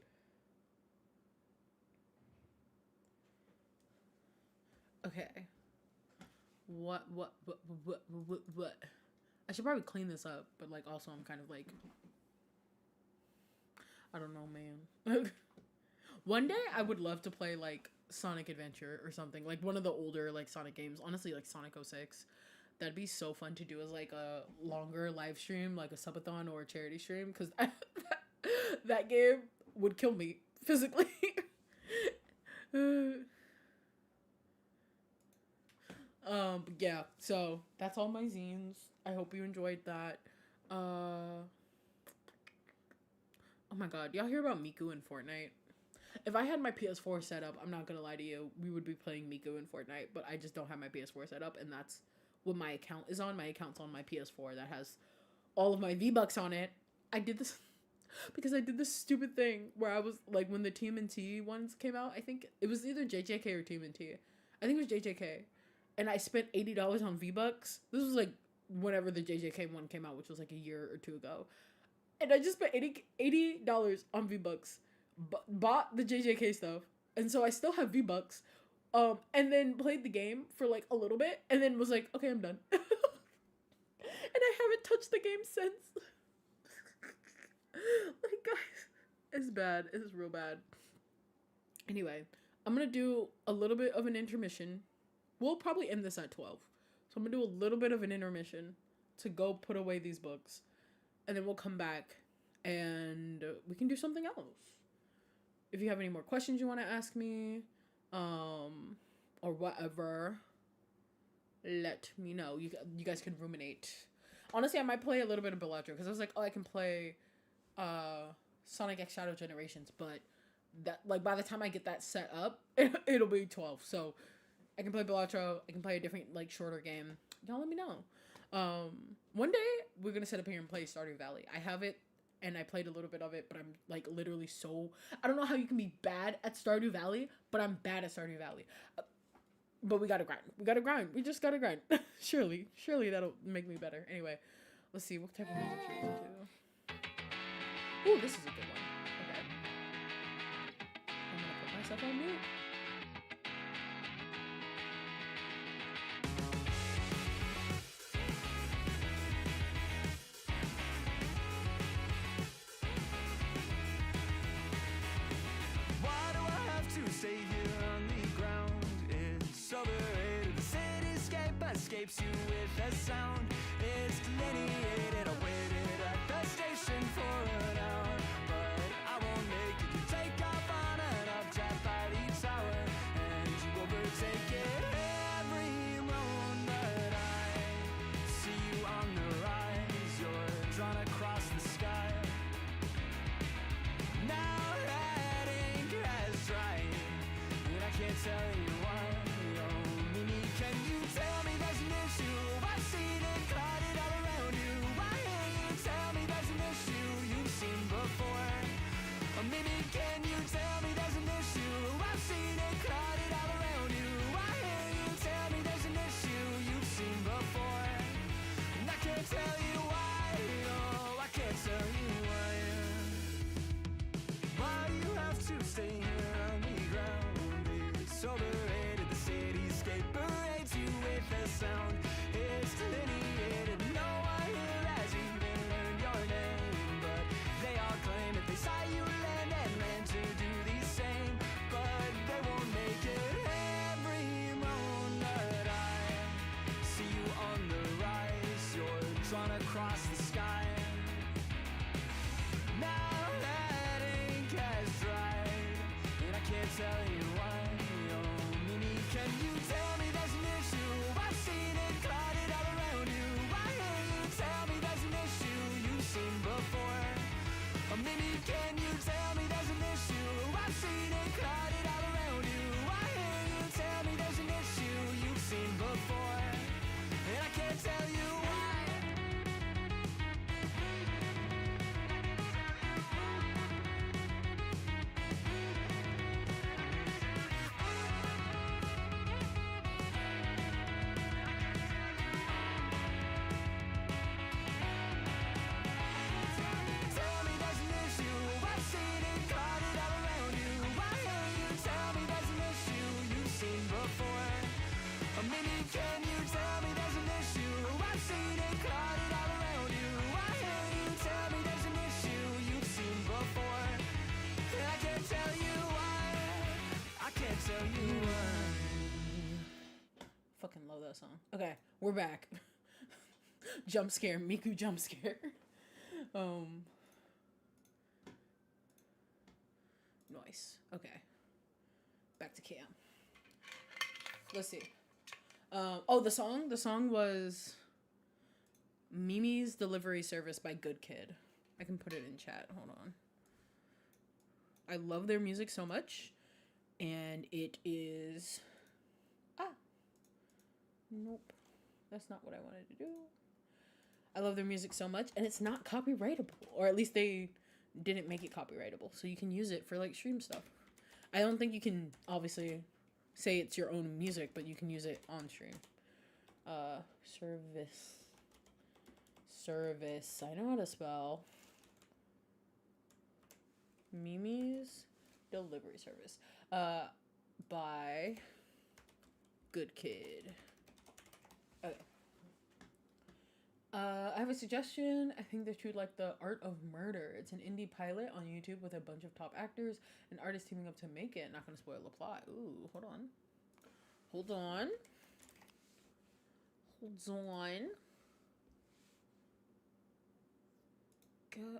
Okay. What? I should probably clean this up, but, like, also I'm kind of, like, I don't know, man. One day I would love to play like Sonic Adventure or something, like one of the older like Sonic games. Honestly, like Sonic 06. That'd be so fun to do as like a longer live stream, like a subathon or a charity stream, because that game would kill me physically. Yeah, so that's all my zines. I hope you enjoyed that. Oh my god, y'all hear about Miku in Fortnite? If I had my PS4 set up, I'm not gonna lie to you, we would be playing Miku in Fortnite, but I just don't have my PS4 set up, and that's what my account is on. My account's on my PS4 that has all of my V-Bucks on it. I did this because I did this stupid thing where I was like, when the TMNT ones came out, I think it was either JJK or TMNT. I think it was JJK. And I spent $80 on V-Bucks. This was like whenever the JJK one came out, which was like a year or two ago. And I just spent $80 on V-Bucks. Bought the JJK stuff. And so I still have V-Bucks. And then played the game for like a little bit. And then was like, okay, I'm done. And I haven't touched the game since. Like, guys, it's bad. It's real bad. Anyway, I'm gonna do a little bit of an intermission. We'll probably end this at 12. So I'm gonna do a little bit of an intermission to go put away these books. And then we'll come back and we can do something else. If you have any more questions you want to ask me, or whatever, let me know. You guys can ruminate. Honestly, I might play a little bit of Bellatrix because I was like, oh, I can play Sonic X Shadow Generations, but that, like, by the time I get that set up, it'll be 12. So I can play Bellatrix. I can play a different, like, shorter game. Y'all let me know. One day we're gonna sit up here and play Stardew Valley. I have it and I played a little bit of it, but I'm like literally so, I don't know how you can be bad at Stardew Valley, but I'm bad at Stardew Valley. But we gotta grind. We just gotta grind. Surely that'll make me better. Anyway, let's see what type of music should we do. Ooh, this is a good one. Okay, I'm gonna put myself on mute. Stay here on the ground. It's overrated. The cityscape escapes you with a sound. It's delineated. I waited at the station for an hour, but I won't make it. You take off on an updraft by the tower, and you overtake it every moment. I see you on the rise. You're drawn across the sky. Now that ink has dried, and I can't tell you why. Oh, Meeee, can you tell me there's an issue? I've seen it clouded all around you. Why can't you tell me there's an issue you've seen before? Oh, Meeee, can you tell me there's an issue? I've seen it clouded all around you. Why can't you tell me there's an issue you've seen before? And I can't tell you why. Oh, I can't tell you why. Why do you have to stay here on the ground? It's overrated. The cityscape parades you with a sound. It's delineated. No one here has even learned your name, but they all claim that they saw you land and land to do the same, but they won't make it every moment. I see you on the rise. You're drawn across the sky. Now that ink has dried, and I can't tell you why. Oh, Meeee, can you tell me there's an issue? I've seen it clouded all around we're back. Jump scare, Miku jump scare. Nice. Okay. Back to Cam. Let's see. The song was Mimi's Delivery Service by Good Kid. I can put it in chat. Hold on. I love their music so much. And it is... Nope. That's not what I wanted to do. I love their music so much. And it's not copyrightable. Or at least they didn't make it copyrightable. So you can use it for, like, stream stuff. I don't think you can, obviously, say it's your own music. But you can use it on stream. Service. I know how to spell. Mimi's Delivery Service. By Good Kid. Okay. I have a suggestion. I think that you'd like The Art of Murder. It's an indie pilot on YouTube with a bunch of top actors and artists teaming up to make it. Not gonna spoil the plot. Ooh, hold on.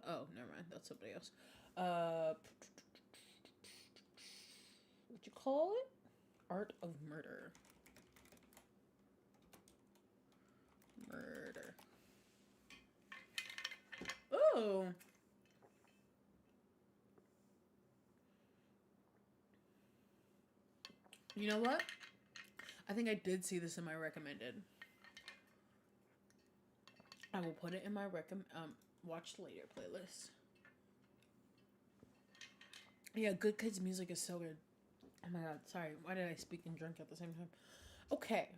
Oh, never mind. That's somebody else. What you call it? Art of Murder. Oh. You know what? I think I did see this in my recommended. I will put it in my watch later playlist. Yeah, Good Kid's music is so good. Oh my god, sorry. Why did I speak and drink at the same time? Okay.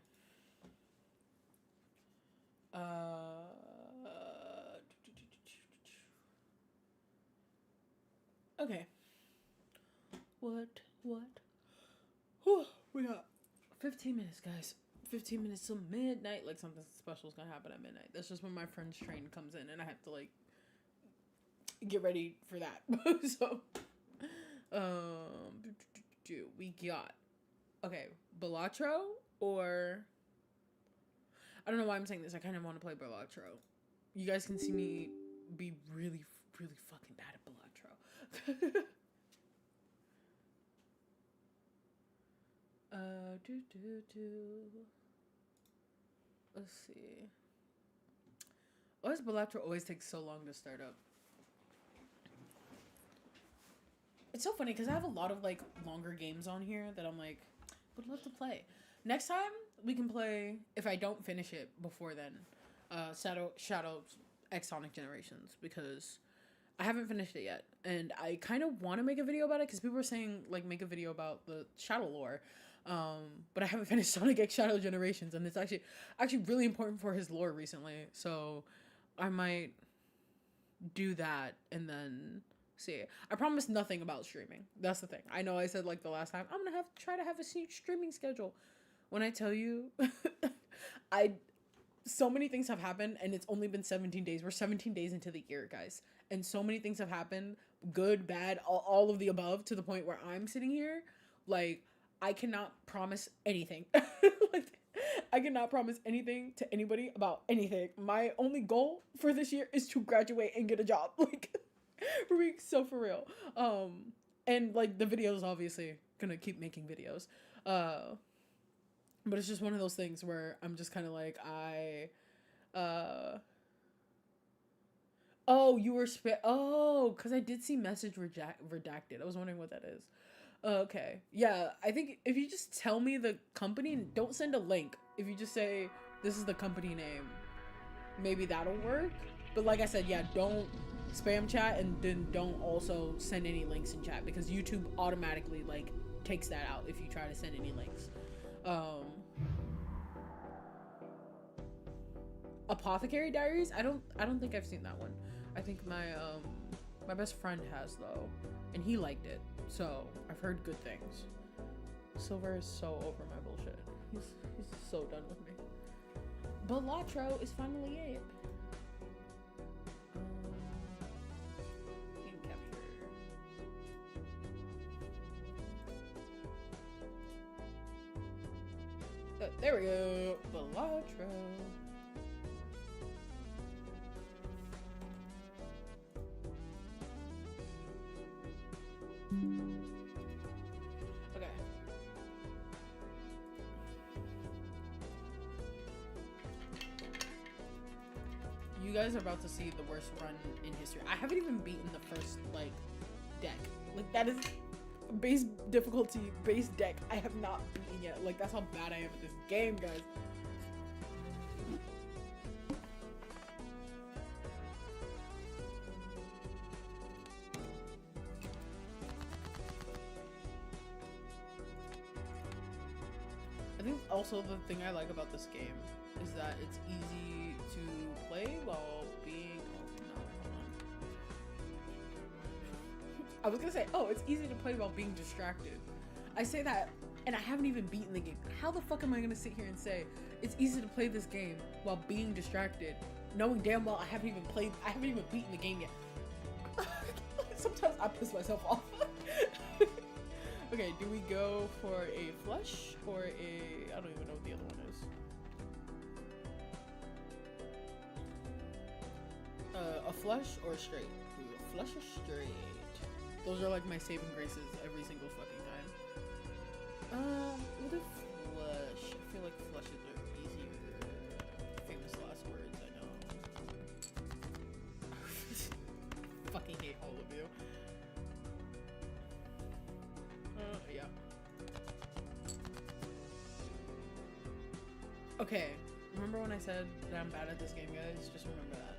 Okay. What? Whew, we got 15 minutes, guys. 15 minutes till midnight. Like, something special is gonna happen at midnight. That's just when my friend's train comes in and I have to, like, get ready for that. So, we got, okay, Balatro or, I don't know why I'm saying this. I kind of want to play Balatro. You guys can see me be really, really fucking bad at Balatro. Let's see. Why does Balatro always take so long to start up? It's so funny because I have a lot of, like, longer games on here that I'm like, would love to play. Next time we can play, if I don't finish it before then, Shadow X Sonic Generations, because I haven't finished it yet, and I kind of want to make a video about it because people were saying, like, make a video about the Shadow lore, but I haven't finished Sonic X Shadow Generations, and it's actually really important for his lore recently, so I might do that and then see. I promise nothing about streaming. That's the thing. I know I said, like, the last time, I'm gonna try to have a streaming schedule. When I tell you, so many things have happened, and it's only been 17 days. We're 17 days into the year, guys. And so many things have happened, good, bad, all of the above, to the point where I'm sitting here, like, I cannot promise anything. Like, I cannot promise anything to anybody about anything. My only goal for this year is to graduate and get a job. Like, we're being so for real. And, like, the videos, obviously, gonna keep making videos. But it's just one of those things where I'm just kind of like, oh, you were because I did see message redacted. I was wondering what that is. Okay. Yeah, I think if you just tell me the company, don't send a link. If you just say, this is the company name, maybe that'll work. But like I said, yeah, don't spam chat, and then don't also send any links in chat, because YouTube automatically, like, takes that out if you try to send any links. Apothecary Diaries? I don't think I've seen that one. I think my best friend has, though, and he liked it, so I've heard good things. Silver is so over my bullshit. He's so done with me. Balatro is finally it. Game capture. There we go. Balatro. Okay. You guys are about to see the worst run in history. I haven't even beaten the first, like, deck. Like, that is base difficulty, base deck. I have not beaten yet. Like, that's how bad I am at this game, guys. I think also the thing I like about this game is that it's easy to play while being. Oh no, hold on. I was gonna say, oh, it's easy to play while being distracted. I say that, and I haven't even beaten the game. How the fuck am I gonna sit here and say it's easy to play this game while being distracted, knowing damn well I haven't even beaten the game yet? Sometimes I piss myself off. Okay, do we go for a flush or a... I don't even know what the other one is. A flush or a straight? Do we go flush or straight? Those are like my saving graces every single fucking time. What if flush? I feel like flushes are easier. Famous last words, I know. Fucking hate all of you. Yeah. Okay, remember when I said that I'm bad at this game, guys? Just remember that.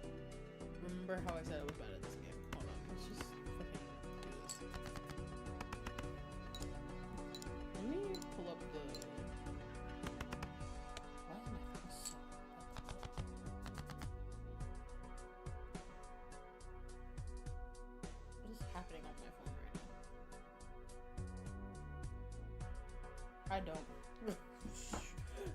Remember how I said I was bad at this game. Hold on, let's just fucking do this. Let me pull up the... Why is my phone so... What is happening on my phone right now? I don't.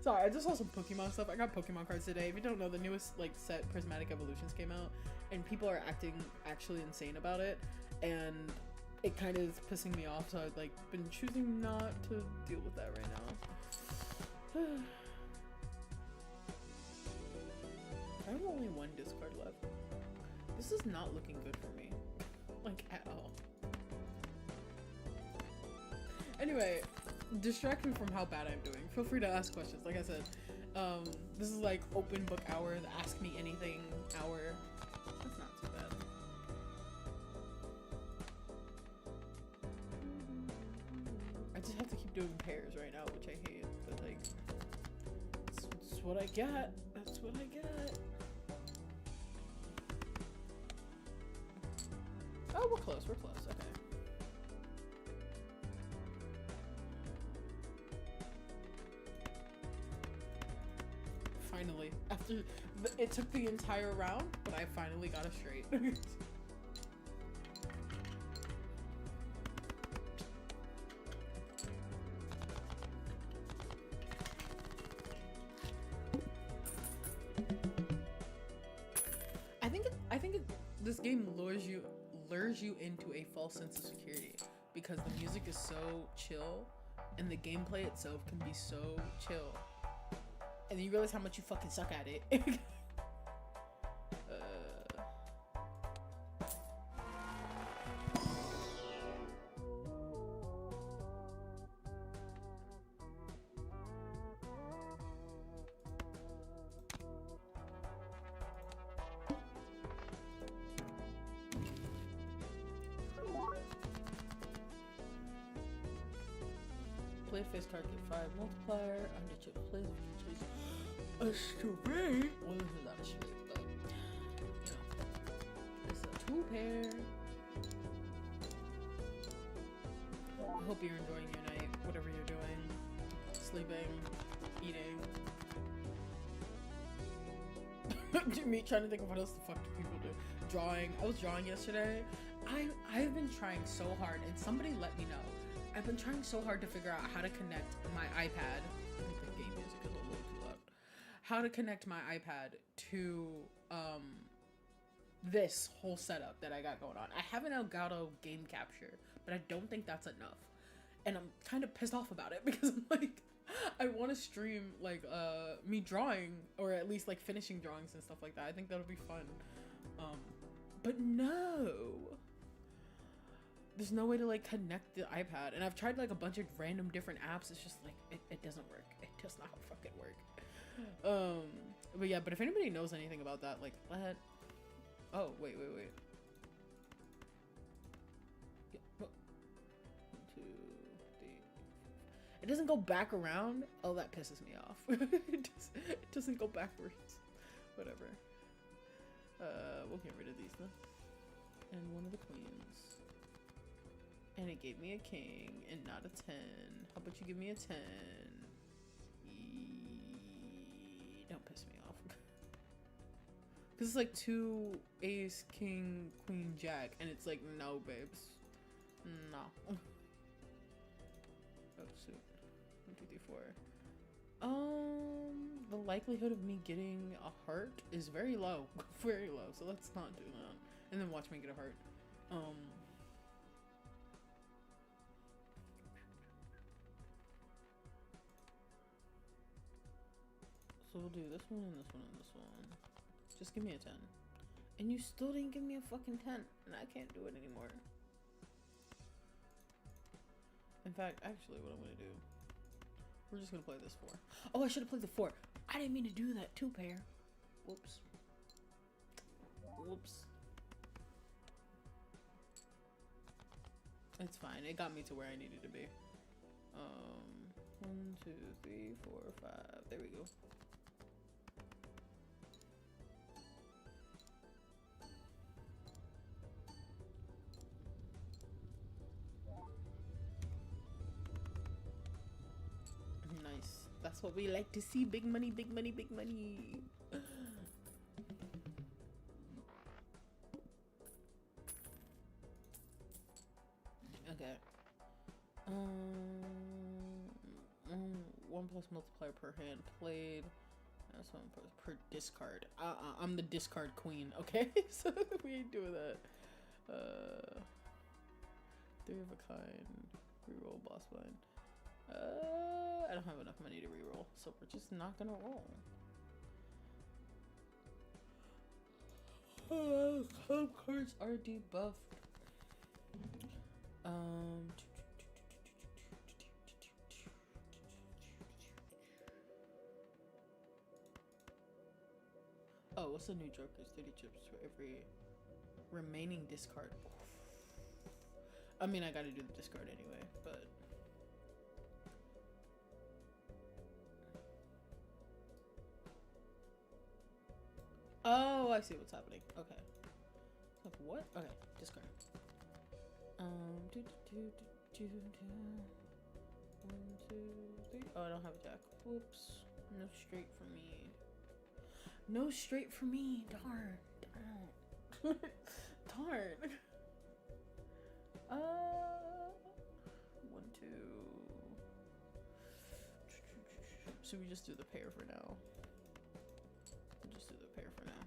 Sorry, I just saw some Pokemon stuff. I got Pokemon cards today. If you don't know, the newest like set Prismatic Evolutions came out, and people are acting actually insane about it, and it kind of is pissing me off. So I've like been choosing not to deal with that right now. I have only one discard left. This is not looking good for me, like at all. Anyway, distract me from how bad I'm doing. Feel free to ask questions. Like I said, this is like open book hour, the ask me anything hour. That's not too bad. I just have to keep doing pairs right now, which I hate, but like, that's what I get. That's what I get. Oh, we're close, okay. Finally, after it took the entire round, but I finally got it straight. This game lures you into a false sense of security because the music is so chill and the gameplay itself can be so chill. And then you realize how much you fucking suck at it. Play face card, get 5 multiplier. Under chip plays if you choose a straight. Well, this is not a straight, but you know, it's a 2-pair. I hope you're enjoying your night, whatever you're doing, sleeping, eating. Me trying to think of what else the fuck do people do. Drawing. I was drawing yesterday. I've been trying so hard, and somebody let me know. I've been trying so hard to figure out how to connect my iPad. I think the game music is a little too loud. How to connect my iPad to this whole setup that I got going on. I have an Elgato game capture, but I don't think that's enough. And I'm kind of pissed off about it because I'm like, I want to stream like me drawing, or at least like finishing drawings and stuff like that. I think that'll be fun. But no, there's no way to like connect the iPad, and I've tried like a bunch of random different apps. It's just like it doesn't work. It does not fucking work. But yeah, but if anybody knows anything about that, like let. Oh wait. Yeah, well, 1, 2, 3. It doesn't go back around. Oh, that pisses me off. it doesn't go backwards. Whatever. We'll get rid of these then. And one of the queens. And it gave me a king and not a 10. How about you give me a 10? Don't piss me off. Because it's like 2 ace, king, queen, jack. And it's like, no, babes. No. Oh, shoot. 1, 2, 3, 4. The likelihood of me getting a heart is very low. Very low. So let's not do that. And then watch me get a heart. So we'll do this one and this one and this one. Just give me a 10. And you still didn't give me a fucking 10. And I can't do it anymore. In fact, actually what I'm gonna do, we're just gonna play this 4. Oh, I should have played the 4. I didn't mean to do that. 2 pair. Whoops. Whoops. It's fine. It got me to where I needed to be. 1, 2, 3, 4, 5. There we go. Nice. That's what we like to see. Big money, big money, big money. Okay. 1 plus multiplier per hand played. That's 1 per discard. I'm the discard queen. Okay, so we ain't doing that. 3 of a kind. Reroll boss blind. I don't have enough money to reroll, so we're just not gonna roll. Club cards are debuffed. Oh, what's the new joke? There's 30 chips for every remaining discard. I mean, I gotta do the discard anyway, but. Oh, I see what's happening. Okay. Like what? Okay, discard. 1, 2, 3. Oh, I don't have a jack. Whoops. No straight for me. No straight for me. Darn. Darn. Darn. 1, 2. Should we just do the pair for now? We'll just do the pair for now.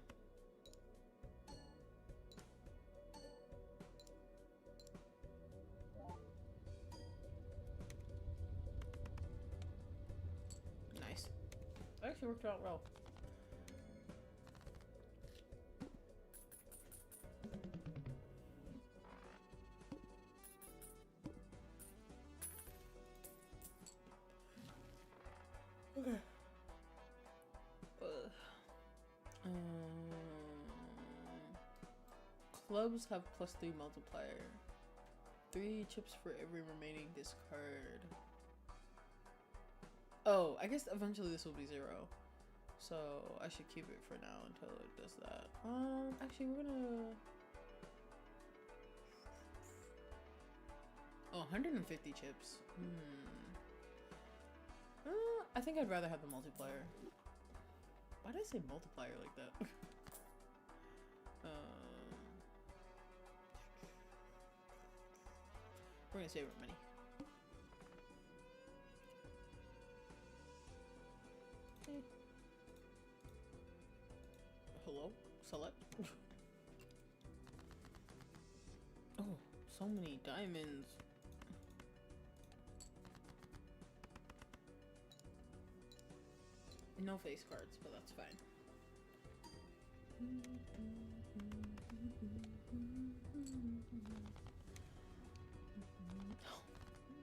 Nice. That actually worked out well. Okay. Clubs have +3 multiplier. 3 chips for every remaining discard. Oh, I guess eventually this will be 0. So I should keep it for now until it does that. Actually we're gonna... Oh, 150 chips. I think I'd rather have the multiplier. Why did I say multiplier like that? We're gonna save our money. Hello? Select? Oh, so many diamonds. No face cards, but that's fine.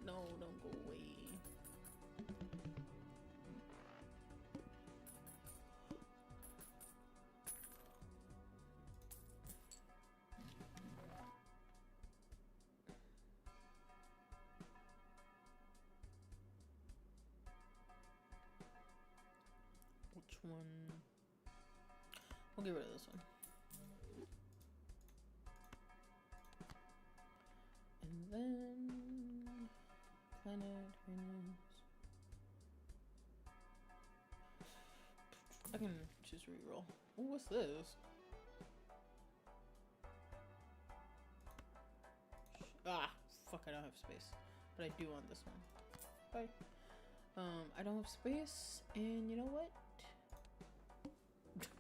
No, don't go away. Which one? We'll get rid of this one. And then planet Venus. I can just reroll. Ooh, what's this? Ah, fuck! I don't have space, but I do on this one. Bye. I don't have space, and you know what?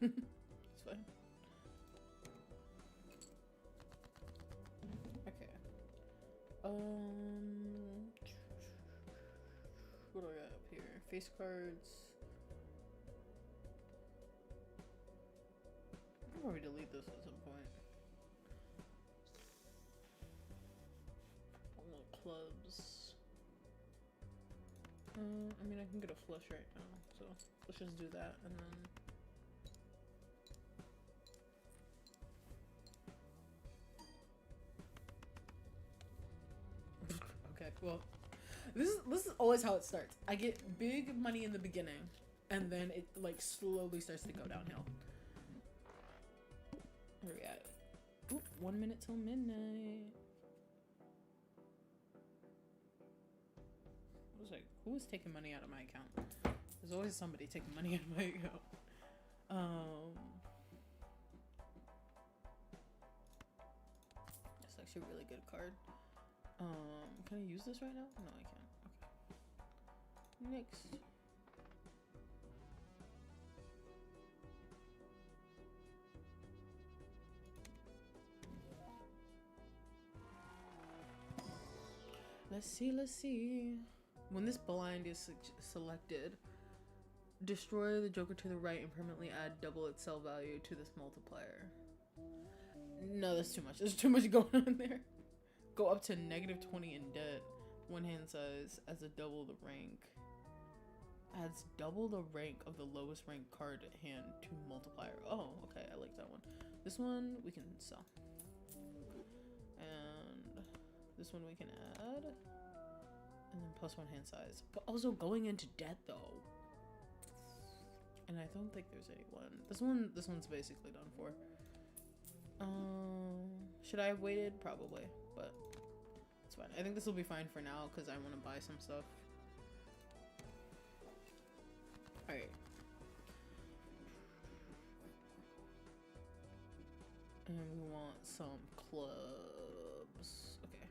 It's fine. Okay. What do I got up here? Face cards. I'll probably delete this at some point. Clubs. I mean, I can get a flush right now, so let's just do that, and then. Okay, well, this is always how it starts. I get big money in the beginning, and then it like slowly starts to go downhill. Where we at? Oop, 1 minute till midnight. I was like, who is taking money out of my account? There's always somebody taking money out of my account. That's actually a really good card. Can I use this right now? No, I can't. Okay. Next. Let's see. When this blind is selected, destroy the joker to the right and permanently add double its sell value to this multiplier. No, that's too much. There's too much going on there. Go up to -20 in debt. One hand size as a double the rank. Adds double the rank of the lowest ranked card at hand to multiplier. Oh, okay. I like that one. This one we can sell. And this one we can add. And then +1 hand size. But also going into debt though. And I don't think there's anyone. This one's basically done for. Should I have waited? Probably, but it's fine. I think this will be fine for now because I want to buy some stuff. Alright. And we want some clubs. Okay.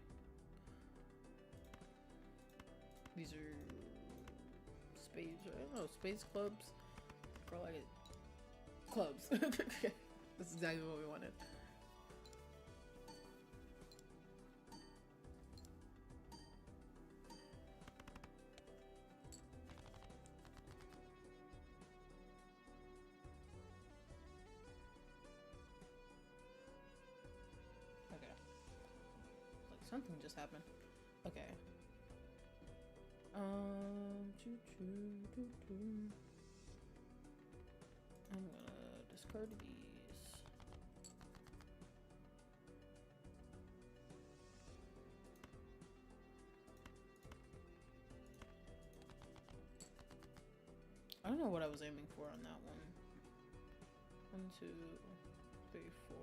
These are spades, right? No, spades, clubs. Or like it. Clubs. Okay. That's exactly what we wanted. Okay. Like something just happened. Okay. I'm gonna discard these. I don't know what I was aiming for on that one. 1, 2, 3, 4.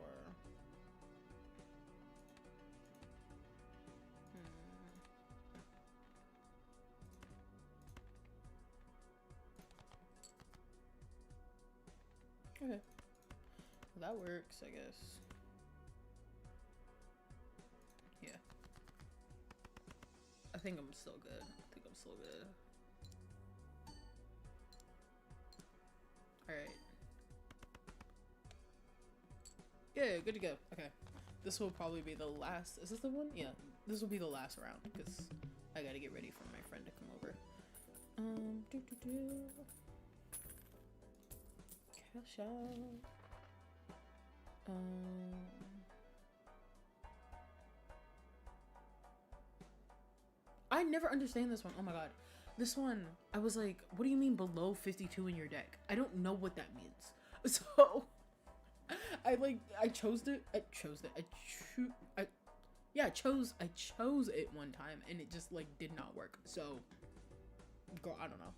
Okay. Well, that works, I guess. Yeah. I think I'm still good. Alright. Yeah, good to go. Okay. This will probably be the last. Is this the one? Yeah. This will be the last round because I gotta get ready for my friend to come over. I never understand this one. Oh my god. This one, I was like, what do you mean below 52 in your deck? I don't know what that means. So, I chose it. I chose it one time and it just like did not work. So, girl, I don't know.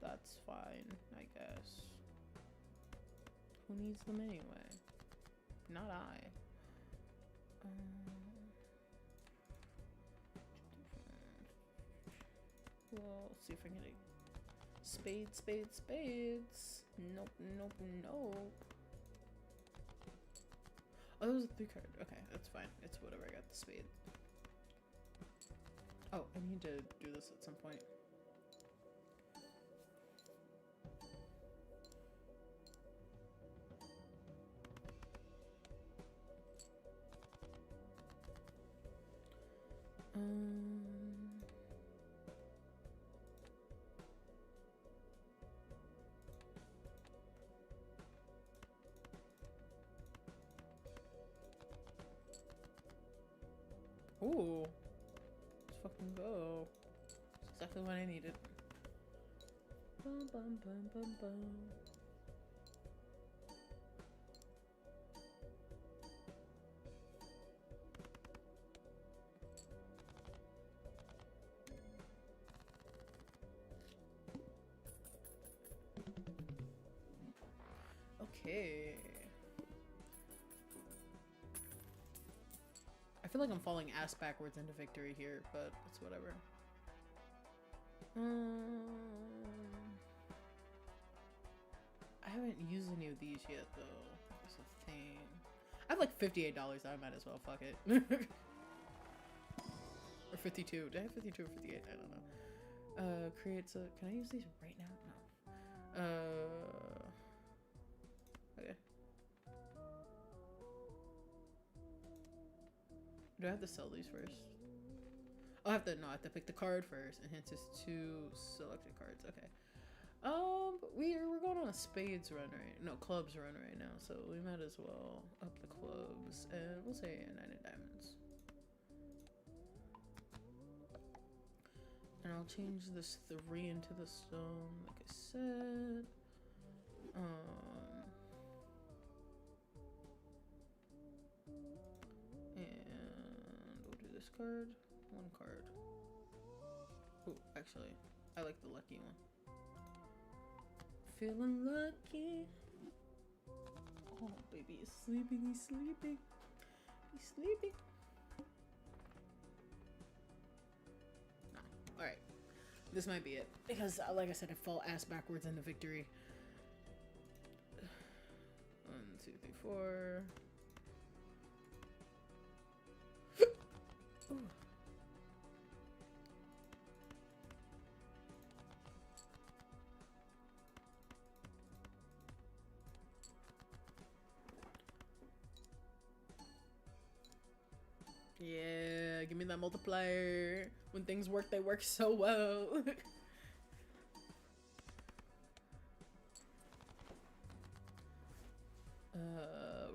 That's fine, I guess. Who needs them anyway? Not I. Well, let's see if I can get a spades. Nope. Oh, that was a 3 card. Okay, that's fine. It's whatever. I got the spade. Oh, I need to do this at some point. Ooh. Let's fucking go. That's exactly what I needed. Bum, bum, bum, bum, bum. Okay. I feel like I'm falling ass backwards into victory here, but it's whatever. I haven't used any of these yet, though. That's a thing. I have like $58. I might as well. Fuck it. Or 52. Did I have 52 or 58? I don't know. Creates a... Can I use these right now? No. Okay. Do I have to sell these first? I have to pick the card first, and hence it's 2 selected cards. Okay. But we're going on a spades run clubs run right now, so we might as well up the clubs, and we'll say a 9 of diamonds. And I'll change this 3 into the stone, like I said. And we'll do this card. 1 card. Oh, actually, I like the lucky one. Feeling lucky. Oh, baby is sleeping. He's sleeping. He's sleeping. No. Alright. This might be it. Because, like I said, I fell ass backwards into victory. 1, 2, 3, 4. Ooh. Yeah, give me that multiplier. When things work, they work so well.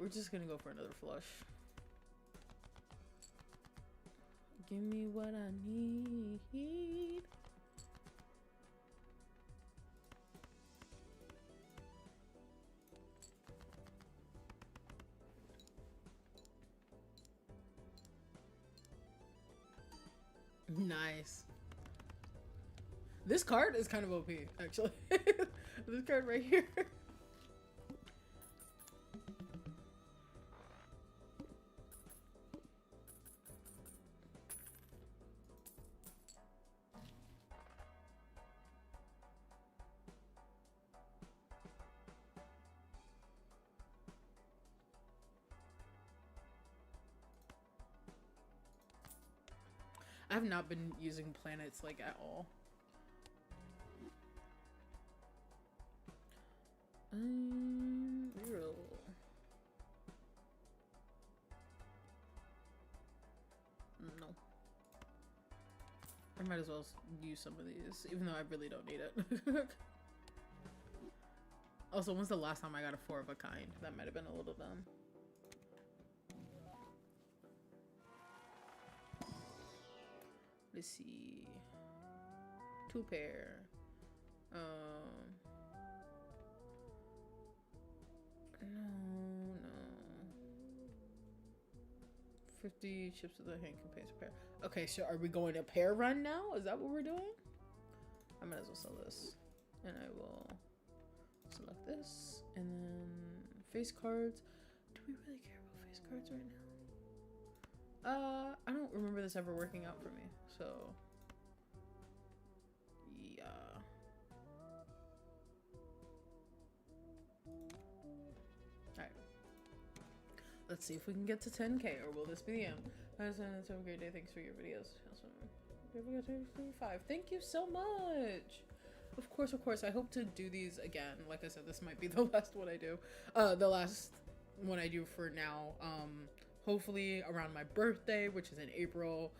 We're just gonna go for another flush. Give me what I need. Nice. This card is kind of OP, actually. This card right here. I have not been using planets like at all. Reroll. No. might as well use some of these, even though I really don't need it. Also, when's the last time I got a 4 of a kind? That might have been a little dumb. Let's see. 2 pair. No. 50 chips with a hand campaigns a pair. Okay, so are we going a pair run now? Is that what we're doing? I might as well sell this. And I will select this. And then face cards. Do we really care about face cards right now? I don't remember this ever working out for me. So, yeah. Alright. Let's see if we can get to 10K, or will this be the end? Have a great day. Thanks for your videos. Thank you so much. Of course. I hope to do these again. Like I said, this might be the last one I do. The last one I do for now. Hopefully around my birthday, which is in April.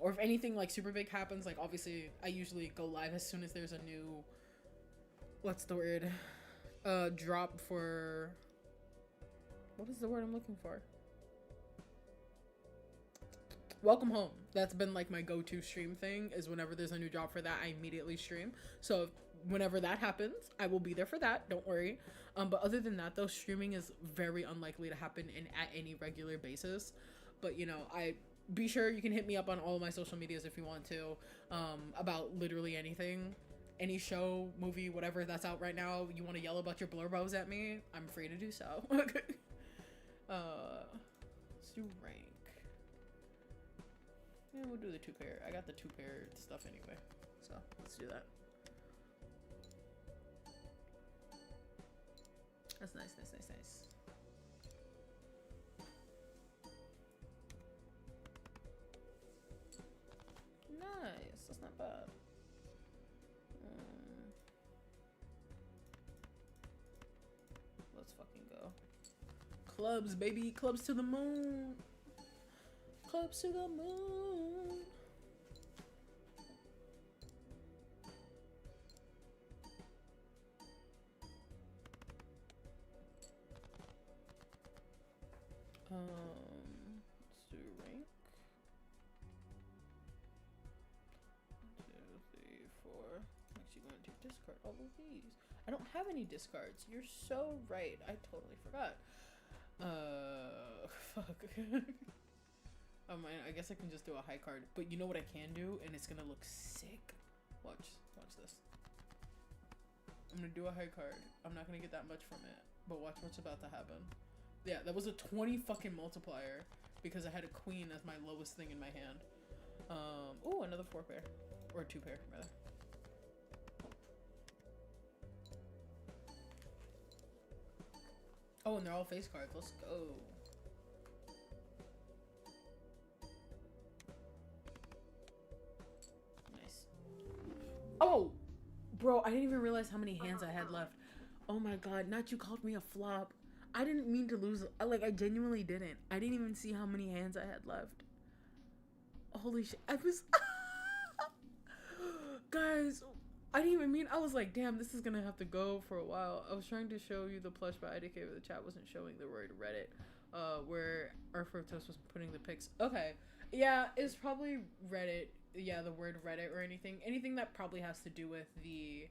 Or if anything like super big happens, like obviously I usually go live as soon as there's a new, what's the word? Drop for, what is the word I'm looking for? Welcome home. That's been like my go-to stream thing, is whenever there's a new drop for that, I immediately stream. So whenever that happens, I will be there for that. Don't worry. But other than that though, streaming is very unlikely to happen at any regular basis. But you know, be sure you can hit me up on all of my social medias if you want to, about literally anything, any show, movie, whatever that's out right now. You want to yell about your blurbos at me, I'm free to do so. Let's do rank. Yeah, we'll do the 2 pair. I got the 2 pair stuff anyway, so let's do that. That's nice. Nice, that's not bad. Let's fucking go. Clubs, baby, clubs to the moon. Clubs to the moon. Let's do rank. 1, 2, 3, 4. I'm actually going to discard all of these. I don't have any discards. You're so right. I totally forgot. Fuck. Oh man, I guess I can just do a high card. But you know what I can do, and it's gonna look sick. Watch this. I'm gonna do a high card. I'm not gonna get that much from it, but watch what's about to happen. Yeah, that was a 20 fucking multiplier because I had a queen as my lowest thing in my hand. Oh, another 4 pair. Or 2 pair, rather. Oh, and they're all face cards. Let's go. Nice. Oh! Bro, I didn't even realize how many hands I had left. Oh my god, not you called me a flop. I didn't mean to lose. Like, I genuinely didn't. I didn't even see how many hands I had left. Holy shit. I was... Guys, I didn't even mean... I was like, damn, this is gonna have to go for a while. I was trying to show you the plush by IDK, but the chat wasn't showing the word Reddit. Where our Fructose was putting the pics. Okay. Yeah, it's probably Reddit. Yeah, the word Reddit or anything. Anything that probably has to do with the...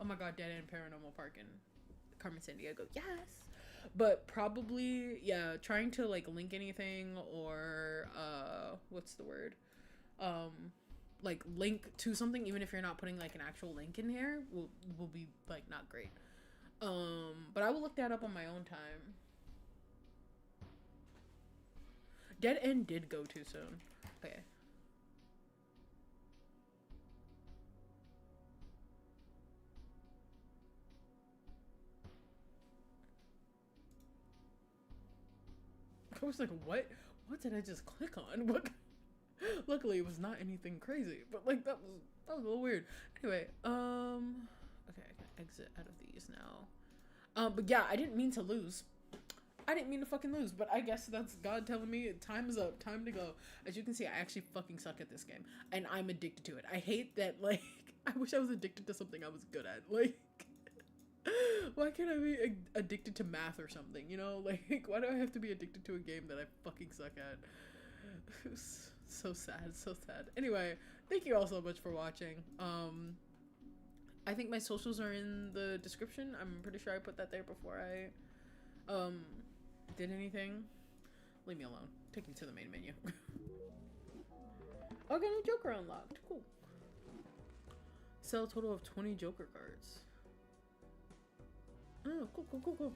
Oh my god, Dead End Paranormal Park in Carmen Sandiego. Yes! But probably, yeah, trying to like link anything or what's the word? Like link to something, even if you're not putting like an actual link in here, will be like not great. But I will look that up on my own time. Dead End did go too soon. Okay. I was like, what did I just click on? What? Luckily it was not anything crazy, but like that was a little weird. Anyway, okay, I can exit out of these now. But yeah, I didn't mean to lose. I didn't mean to fucking lose, but I guess that's God telling me time is up, time to go. As you can see, I actually fucking suck at this game, and I'm addicted to it. I hate that, like, I wish I was addicted to something I was good at. Like, why can't I be addicted to math or something, you know? Like, why do I have to be addicted to a game that I fucking suck at? So sad, so sad. Anyway, thank you all so much for watching. I think my socials are in the description. I'm pretty sure I put that there before I did anything. Leave me alone. Take me to the main menu. Oh, I got a Joker unlocked. Cool. Sell a total of 20 Joker cards. Oh, cool.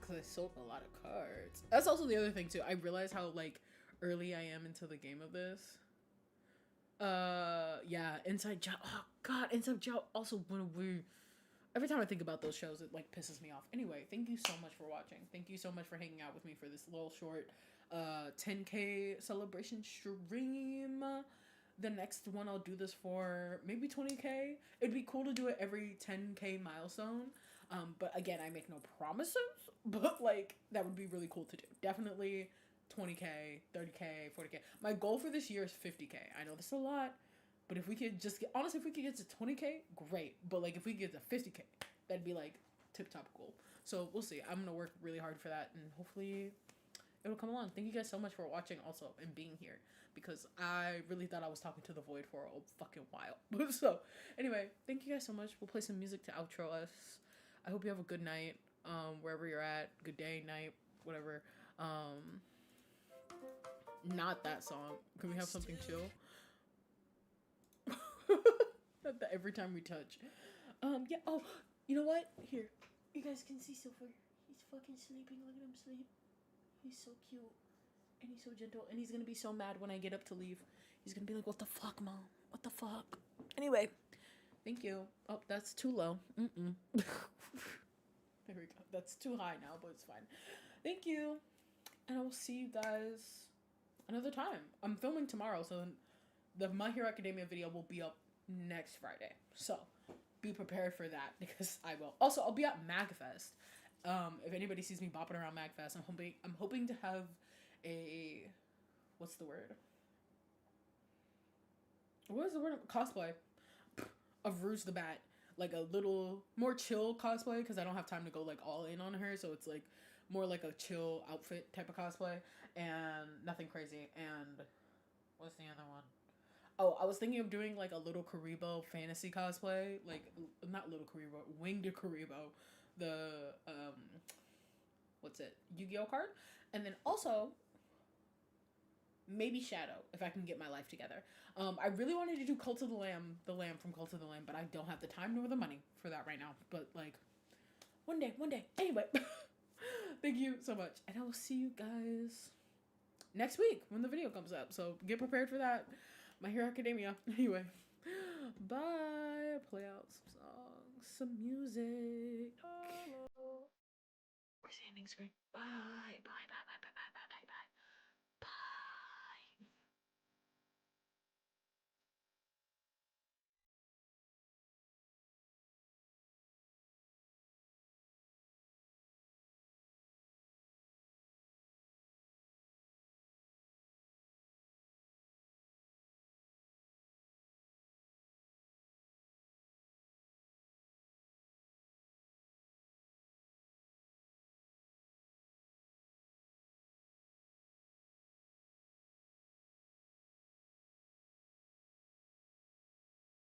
Because I sold a lot of cards. That's also the other thing too. I realize how like early I am into the game of this. Yeah, Inside Job. Oh god, Inside Job also went away. Every time I think about those shows, it like pisses me off. Anyway, thank you so much for watching. Thank you so much for hanging out with me for this little short 10K celebration stream. The next one I'll do this for maybe 20K. It'd be cool to do it every 10K milestone. But again, I make no promises, but like that would be really cool to do. Definitely 20K, 30K, 40K. My goal for this year is 50K. I know this is a lot, but if we could just get, honestly, if we could get to 20K, great. But like if we could get to 50K, that'd be like tip top goal. So we'll see. I'm gonna work really hard for that, and hopefully it'll come along. Thank you guys so much for watching also and being here, because I really thought I was talking to the void for a fucking while. So anyway, thank you guys so much. We'll play some music to outro us. I hope you have a good night, wherever you're at. Good day, night, whatever. Not that song. Can we have something chill? Not that every time we touch. Yeah. Oh, you know what? Here, you guys can see Silver. He's fucking sleeping. Look at him sleep. He's so cute, and he's so gentle, and he's gonna be so mad when I get up to leave. He's gonna be like, "What the fuck, Mom? What the fuck?" Anyway, thank you. Oh, that's too low. There we go. That's too high now, but it's fine. Thank you, and I will see you guys another time. I'm filming tomorrow, so the My Hero Academia video will be up next Friday. So be prepared for that, because I will. Also, I'll be at MagFest. If anybody sees me bopping around MagFest, I'm hoping to have a, what's the word? What is the word? Cosplay of Rouge the Bat. Like a little more chill cosplay, because I don't have time to go like all in on her, so it's like more like a chill outfit type of cosplay, and nothing crazy. And what's the other one? Oh, I was thinking of doing like a little Karibo fantasy cosplay, like not little Karibo, Winged Karibo, the what's it, Yu-Gi-Oh card, and then also maybe Shadow if I can get my life together. I really wanted to do Cult of the Lamb from Cult of the Lamb, but I don't have the time nor the money for that right now. But like one day. Anyway, thank you so much, and I will see you guys next week when the video comes up. So get prepared for that. My Hero Academia. Anyway, bye. Play out some songs, some music. We're ending screen. Bye.